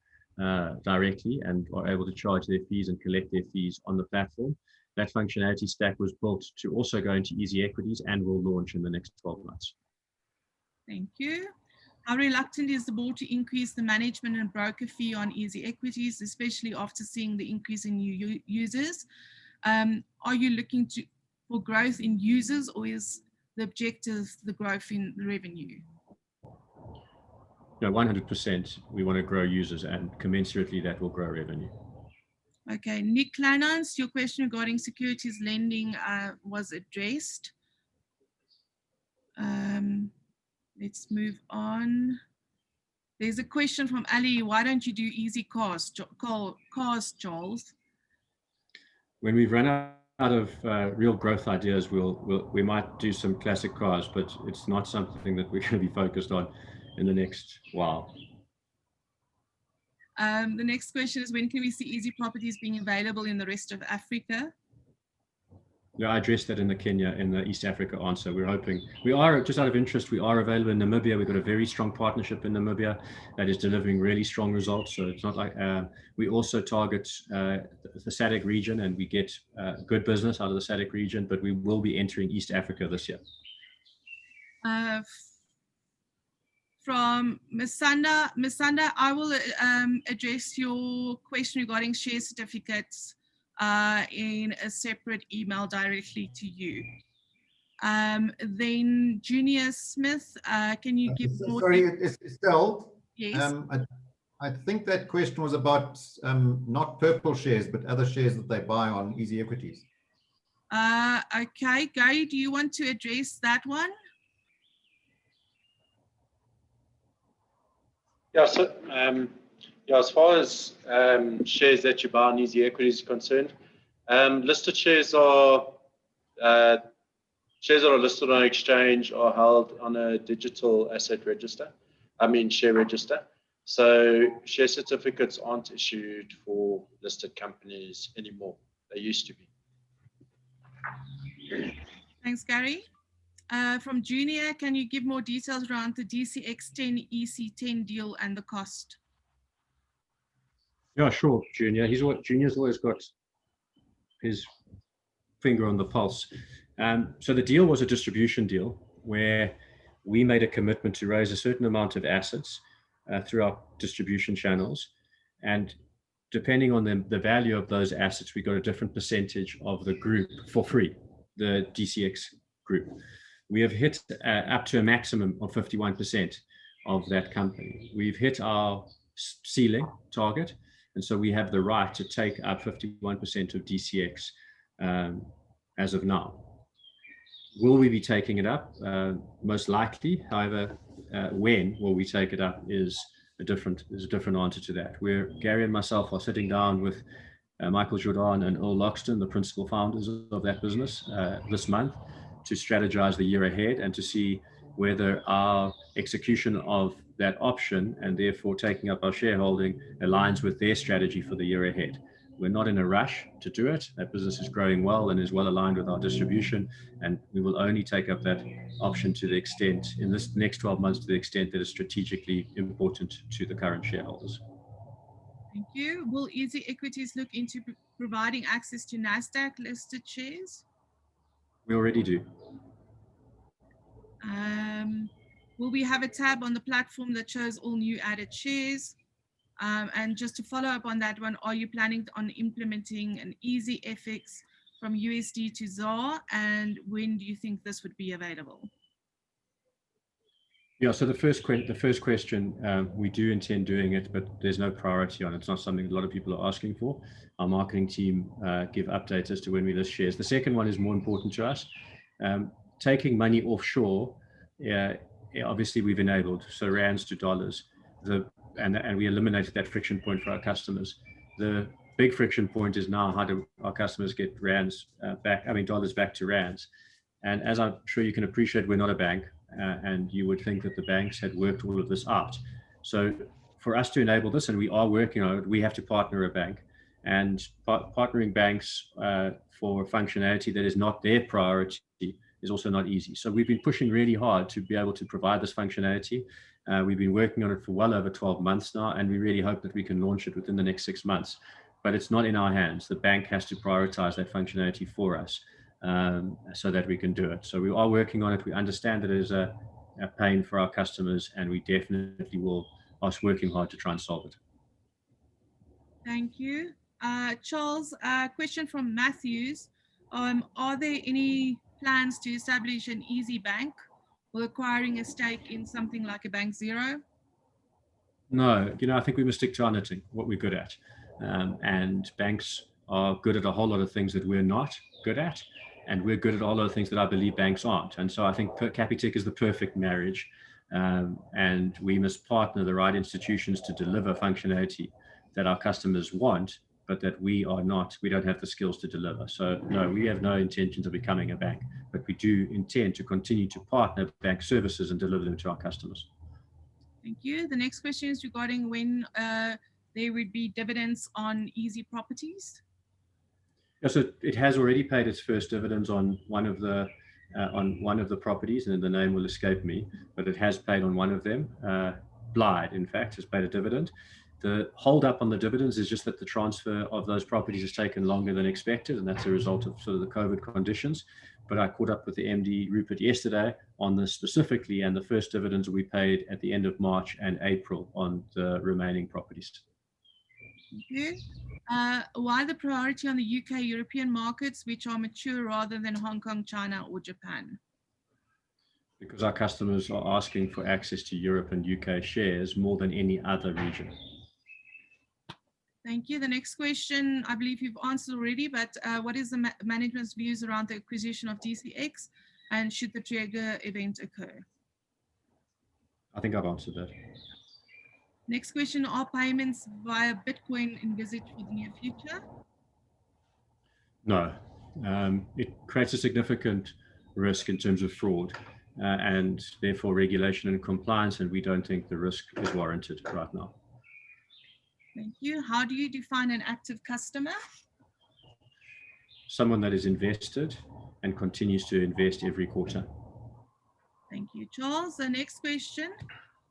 directly and are able to charge their fees and collect their fees on the platform. That functionality stack was built to also go into EasyEquities and will launch in the next 12 months. Thank you. How reluctant is the board to increase the management and broker fee on EasyEquities, especially after seeing the increase in new users? Are you looking for growth in users, or is the objective the growth in revenue? No, 100%. We want to grow users, and commensurately that will grow revenue. Okay, Nick Clanans, your question regarding securities lending was addressed. Let's move on. There's a question from Ali. Why don't you do easy cars, Charles? When we've run out of real growth ideas, we might do some classic cars, but it's not something that we're going to be focused on in the next while. The next question is, when can we see Easy Properties being available in the rest of Africa? Yeah, I addressed that in the East Africa answer. We're hoping, we are, just out of interest, we are available in Namibia. We've got a very strong partnership in Namibia that is delivering really strong results. So it's not like, we also target the SADC region, and we get good business out of the SADC region, but we will be entering East Africa this year. From Misanda, I will address your question regarding share certificates in a separate email directly to you. Then Junior Smith, can you give more? Sorry, Estelle. Yes. I think that question was about not purple shares, but other shares that they buy on EasyEquities. Okay, Gary, do you want to address that one? Yeah, so yeah, as far as shares that you buy on EasyEquities is concerned, listed shares are shares that are listed on exchange are held on a digital asset register. Share register. So share certificates aren't issued for listed companies anymore. They used to be. Thanks, Gary. From Junior, can you give more details around the DCX10 EC10 deal and the cost? Yeah, sure, Junior. Junior's always got his finger on the pulse. So the deal was a distribution deal where we made a commitment to raise a certain amount of assets through our distribution channels. And depending on the value of those assets, we got a different percentage of the group for free, the DCX group. We have hit up to a maximum of 51% of that company. We've hit our ceiling target, and so we have the right to take up 51% of DCX as of now. Will we be taking it up? Most likely. However, when will we take it up is a different answer to that. Where Gary and myself are sitting down with Michael Jordan and Earl Loxton, the principal founders of that business, this month, to strategize the year ahead and to see whether our execution of that option and therefore taking up our shareholding aligns with their strategy for the year ahead. We're not in a rush to do it. That business is growing well and is well aligned with our distribution, and we will only take up that option to the extent, in this next 12 months, to the extent that is strategically important to the current shareholders. Thank you. Will EasyEquities look into providing access to NASDAQ listed shares? We already do. Will we have a tab on the platform that shows all new added shares? And just to follow up on that one, are you planning on implementing an EasyFX from USD to ZAR? And when do you think this would be available? Yeah, so the first question, we do intend doing it, but there's no priority on it. It's not something a lot of people are asking for. Our marketing team give updates as to when we list shares. The second one is more important to us. Taking money offshore, obviously we've enabled, so rands to dollars, and we eliminated that friction point for our customers. The big friction point is now how do our customers get rands dollars back to rands. And as I'm sure you can appreciate, we're not a bank, and you would think that the banks had worked all of this out. So for us to enable this, and we are working on it, we have to partner a bank. And partnering banks for functionality that is not their priority is also not easy. So we've been pushing really hard to be able to provide this functionality. We've been working on it for well over 12 months now, and we really hope that we can launch it within the next 6 months. But it's not in our hands. The bank has to prioritize that functionality for us so that we can do it. So we are working on it. We understand that it is a pain for our customers, and we definitely will are working hard to try and solve it. Thank you. Charles, a question from Matthews. Are there any plans to establish an Easy Bank or acquiring a stake in something like a Bank Zero? No, I think we must stick to our knitting, what we're good at. And banks are good at a whole lot of things that we're not good at. And we're good at all of the things that I believe banks aren't. And so I think Capitec is the perfect marriage. And we must partner the right institutions to deliver functionality that our customers want, but that we don't have the skills to deliver. So no, we have no intentions of becoming a bank, but we do intend to continue to partner bank services and deliver them to our customers. Thank you. The next question is regarding when there would be dividends on Easy Properties. Yeah, so it has already paid its first dividends on one of the properties, and the name will escape me, but it has paid on one of them. Blythe, in fact, has paid a dividend. The hold up on the dividends is just that the transfer of those properties has taken longer than expected, and that's a result of sort of the COVID conditions. But I caught up with the MD, Rupert, yesterday on this specifically, and the first dividends will be paid at the end of March and April on the remaining properties. Thank you. Why the priority on the UK European markets, which are mature, rather than Hong Kong, China, or Japan? Because our customers are asking for access to Europe and UK shares more than any other region. Thank you. The next question, I believe you've answered already, but what is the management's views around the acquisition of DCX, and should the trigger event occur? I think I've answered that. Next question, are payments via Bitcoin envisaged for the near future? No. It creates a significant risk in terms of fraud and therefore regulation and compliance, and we don't think the risk is warranted right now. Thank you. How do you define an active customer? Someone that is invested and continues to invest every quarter. Thank you, Charles. The next question,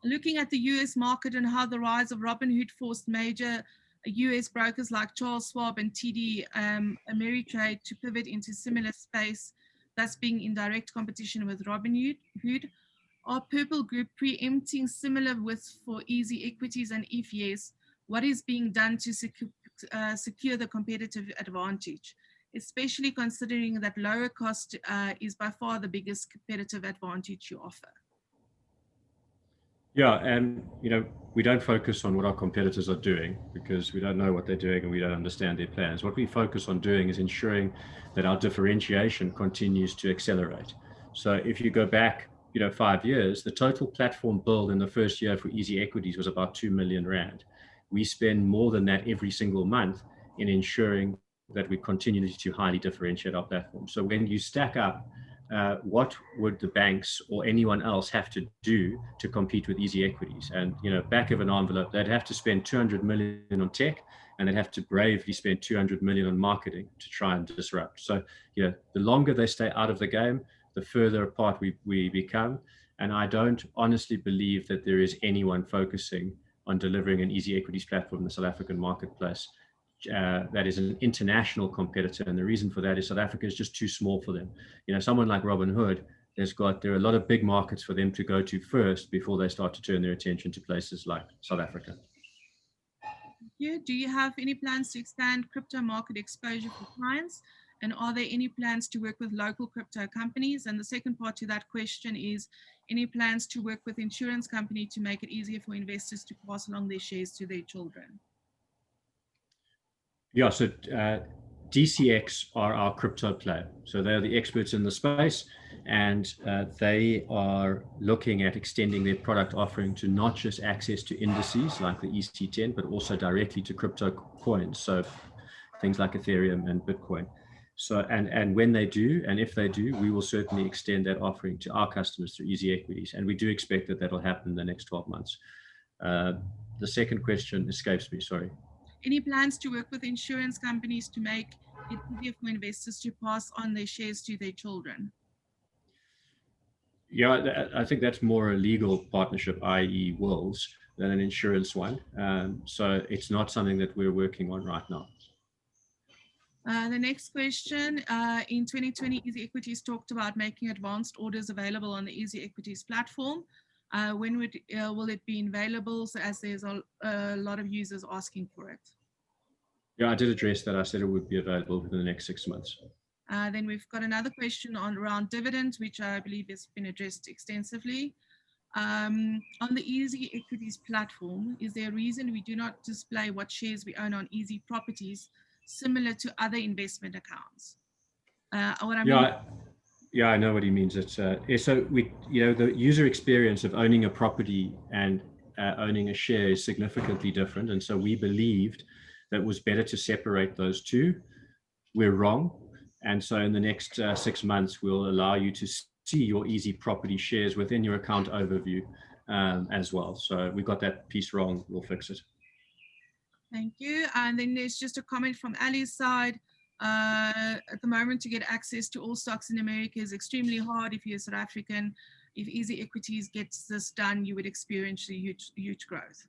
looking at the US market and how the rise of Robinhood forced major US brokers like Charles Schwab and TD Ameritrade to pivot into similar space, thus being in direct competition with Robinhood. Are Purple Group preempting similar widths for EasyEquities, and if yes, what is being done to secure the competitive advantage, especially considering that lower cost is by far the biggest competitive advantage you offer? Yeah, and we don't focus on what our competitors are doing because we don't know what they're doing and we don't understand their plans. What we focus on doing is ensuring that our differentiation continues to accelerate. So if you go back 5 years, the total platform build in the first year for EasyEquities was about 2 million rand. We spend more than that every single month in ensuring that we continue to highly differentiate our platform. So when you stack up, what would the banks or anyone else have to do to compete with EasyEquities? And back of an envelope, they'd have to spend 200 million on tech, and they'd have to bravely spend 200 million on marketing to try and disrupt. So the longer they stay out of the game, the further apart we become. And I don't honestly believe that there is anyone focusing on delivering an EasyEquities platform in the South African marketplace that is an international competitor. And the reason for that is South Africa is just too small for them. Someone like Robinhood, there are a lot of big markets for them to go to first before they start to turn their attention to places like South Africa. Do you have any plans to expand crypto market exposure for clients? And are there any plans to work with local crypto companies? And the second part to that question is, any plans to work with insurance company to make it easier for investors to pass along their shares to their children? Yeah, so DCX are our crypto player. So they're the experts in the space, and they are looking at extending their product offering to not just access to indices like the EC10, but also directly to crypto coins. So things like Ethereum and Bitcoin. So, and when they do, and if they do, we will certainly extend that offering to our customers through EasyEquities. And we do expect that that'll happen in the next 12 months. The second question escapes me, sorry. Any plans to work with insurance companies to make it easier for investors to pass on their shares to their children? Yeah, I think that's more a legal partnership, i.e. wills, than an insurance one. So it's not something that we're working on right now. The next question, in 2020, EasyEquities talked about making advanced orders available on the EasyEquities platform. When will it be available? So as there's a lot of users asking for it. Yeah, I did address that. I said it would be available within the next 6 months. Then we've got another question around dividends, which I believe has been addressed extensively. On the EasyEquities platform, is there a reason we do not display what shares we own on Easy Properties, similar to other investment accounts? Yeah, I know what he means. It's so we, the user experience of owning a property and owning a share is significantly different, and so we believed that it was better to separate those two. We're wrong, and so in the next 6 months, we'll allow you to see your Easy Property shares within your account overview as well. So we got that piece wrong. We'll fix it. Thank you. And then there's just a comment from Ali's side. At the moment, to get access to all stocks in America is extremely hard if you're South African. If EasyEquities gets this done, you would experience a huge growth.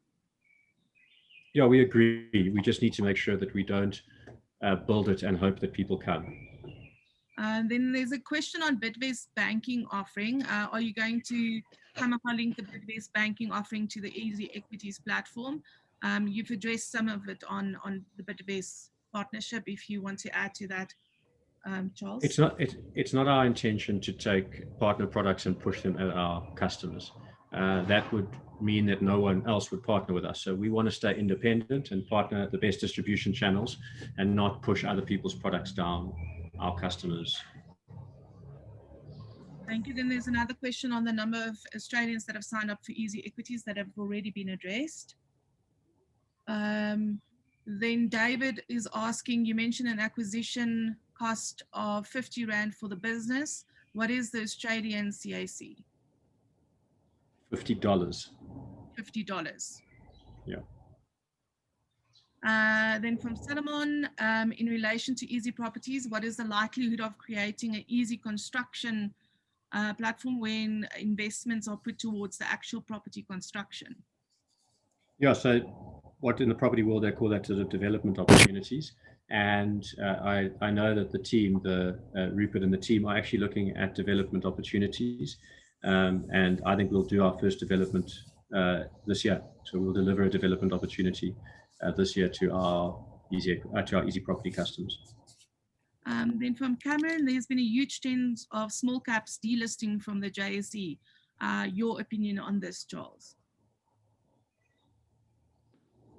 Yeah, we agree. We just need to make sure that we don't build it and hope that people come. Then there's a question on Bitvest banking offering. Are you going to come up and link the Bitvest banking offering to the EasyEquities platform? You've addressed some of it on the Bitvest partnership. If you want to add to that, Charles. It's not our intention to take partner products and push them at our customers. That would mean that no one else would partner with us. So we want to stay independent and partner at the best distribution channels and not push other people's products down our customers. Thank you. Then there's another question on the number of Australians that have signed up for EasyEquities that have already been addressed. Then David is asking, you mentioned an acquisition cost of 50 Rand for the business. What is the Australian CAC? $50. $50. Yeah. Then from Solomon, in relation to Easy Properties, what is the likelihood of creating an easy construction platform when investments are put towards the actual property construction? Yeah, so what in the property world they call that sort of development opportunities. And I know that the team, Rupert and the team are actually looking at development opportunities. And I think we'll do our first development this year. So we'll deliver a development opportunity this year to our Easy Property customers. Then from Cameron, there's been a huge trend of small caps delisting from the JSE. Your opinion on this, Charles?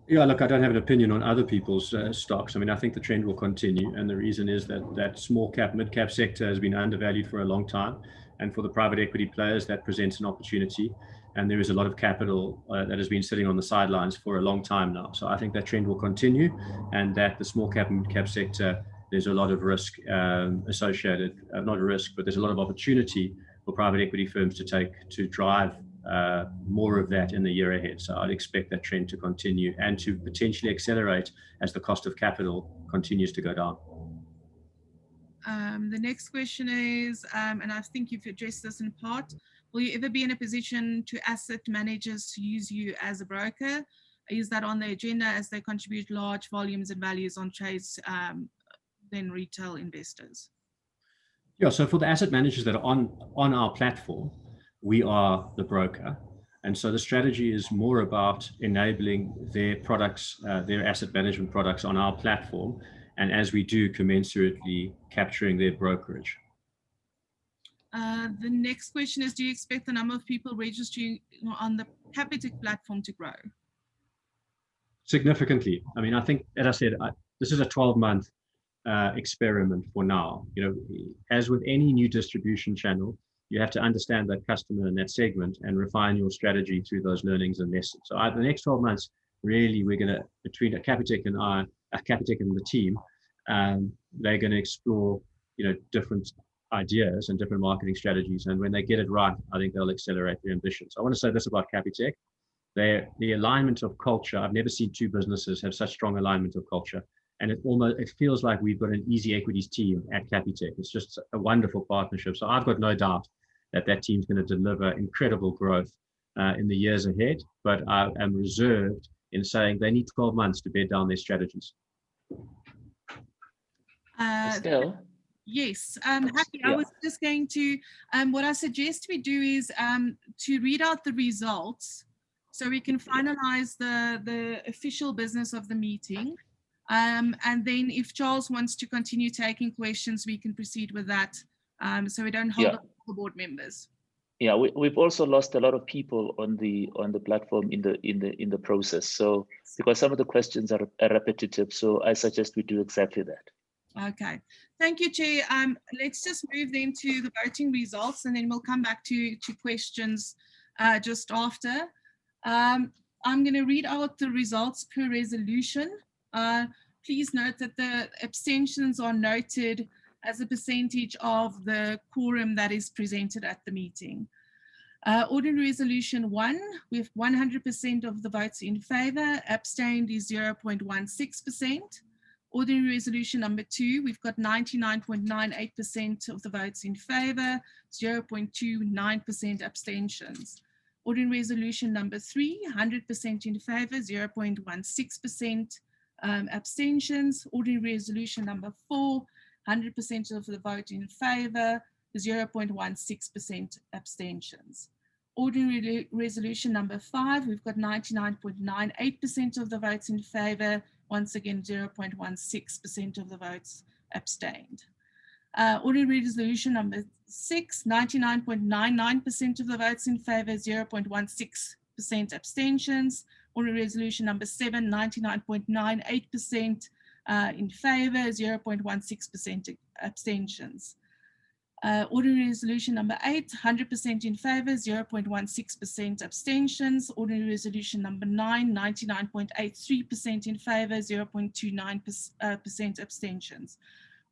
Yeah, look, I don't have an opinion on other people's stocks. I mean, I think the trend will continue. And the reason is that small cap, mid cap sector has been undervalued for a long time. And for the private equity players, that presents an opportunity. And there is a lot of capital that has been sitting on the sidelines for a long time now. So I think that trend will continue, and that the small cap and mid cap sector, there's a lot of risk associated, not risk, but there's a lot of opportunity for private equity firms to drive more of that in the year ahead. So I'd expect that trend to continue and to potentially accelerate as the cost of capital continues to go down. The next question is, and I think you've addressed this in part, will you ever be in a position to asset managers to use you as a broker? Is that on the agenda as they contribute large volumes and values on trades than retail investors? Yeah, so for the asset managers that are on our platform, we are the broker. And so the strategy is more about enabling their products, their asset management products on our platform. And as we do, commensurately capturing their brokerage. The next question is, do you expect the number of people registering on the Capitec platform to grow? Significantly. I mean, I think, as I said, this is a 12-month experiment for now. You know, as with any new distribution channel, you have to understand that customer and that segment and refine your strategy through those learnings and lessons. So the next 12 months, really, we're going to, between Capitec and Capitec and the team, they're going to explore, you know, different ideas and different marketing strategies. And when they get it right, I think they'll accelerate their ambitions. I want to say this about Capitec. The alignment of culture, I've never seen two businesses have such strong alignment of culture. And it feels like we've got an EasyEquities team at Capitec. It's just a wonderful partnership. So I've got no doubt that team's going to deliver incredible growth in the years ahead. But I am reserved in saying they need 12 months to bed down their strategies. Estelle? Yes, happy. I was just going to, what I suggest we do is to read out the results so we can finalize the official business of the meeting. And then if Charles wants to continue taking questions, we can proceed with that. So we don't hold up the board members. Yeah, we've also lost a lot of people on the platform in the process. So because some of the questions are repetitive, so I suggest we do exactly that. Okay, thank you, Chair. Let's just move then to the voting results, and then we'll come back to questions just after. I'm going to read out the results per resolution. Please note that the abstentions are noted as a percentage of the quorum that is presented at the meeting. Ordinary Resolution 1, we have 100% of the votes in favour, abstained is 0.16%. Ordinary Resolution number 2, we've got 99.98% of the votes in favour, 0.29% abstentions. Ordinary Resolution number 3, 100% in favour, 0.16% abstentions. Ordinary Resolution number 4, 100% of the vote in favour, 0.16% abstentions. Ordinary Resolution number 5, we've got 99.98% of the votes in favour, once again 0.16% of the votes abstained. Ordinary Resolution number 6, 99.99% of the votes in favour, 0.16% abstentions. Ordinary Resolution number 7, 99.98% in favour, 0.16% abstentions. Ordinary Resolution number 8, 100% in favour, 0.16% abstentions. Ordinary Resolution number 9, 99.83% in favour, 0.29% abstentions.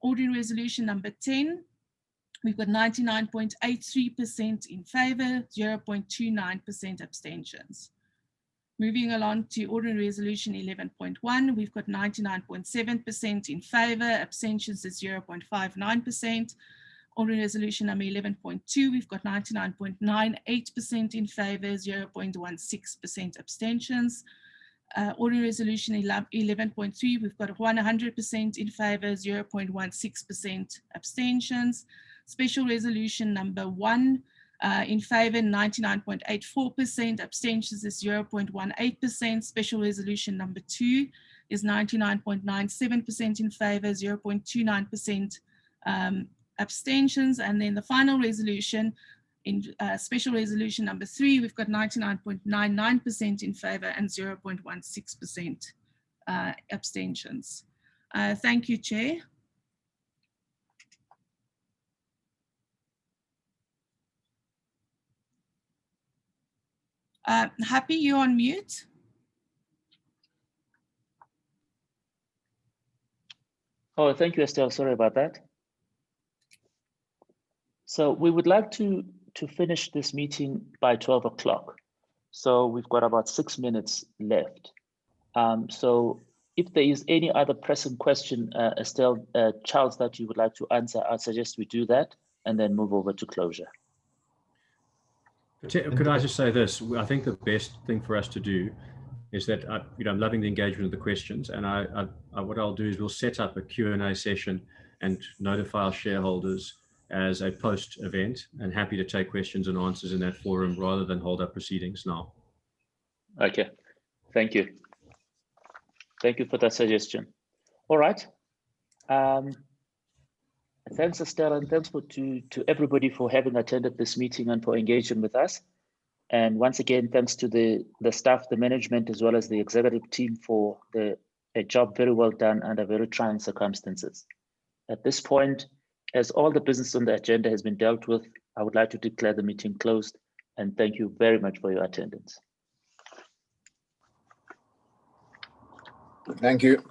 Ordinary Resolution number 10, we've got 99.83% in favour, 0.29% abstentions. Moving along to Ordinary Resolution 11.1, we've got 99.7% in favour, abstentions is 0.59%. Ordinary Resolution number 11.2, we've got 99.98% in favour, 0.16% abstentions. Ordinary Resolution 11.3, we've got 100% in favour, 0.16% abstentions. Special Resolution number 1, in favour 99.84%, abstentions is 0.18%. Special Resolution number 2 is 99.97% in favour, 0.29% abstentions. And then the final resolution, in Special Resolution number 3, we've got 99.99% in favour and 0.16% abstentions. Thank you, Chair. Happy, you're on mute. Oh, thank you, Estelle. Sorry about that. So we would like to finish this meeting by 12 o'clock. So we've got about 6 minutes left. So if there is any other pressing question, Estelle, Charles, that you would like to answer, I suggest we do that and then move over to closure. Could I just say this? I think the best thing for us to do is that, I'm loving the engagement of the questions, and what I'll do is we'll set up a Q&A session and notify our shareholders as a post event, and happy to take questions and answers in that forum rather than hold up proceedings now. Okay, thank you. Thank you for that suggestion. All right. Thanks, Estelle, and thanks to everybody for having attended this meeting and for engaging with us. And once again, thanks to the staff, the management, as well as the executive team for a job very well done under very trying circumstances. At this point, as all the business on the agenda has been dealt with, I would like to declare the meeting closed and thank you very much for your attendance. Thank you.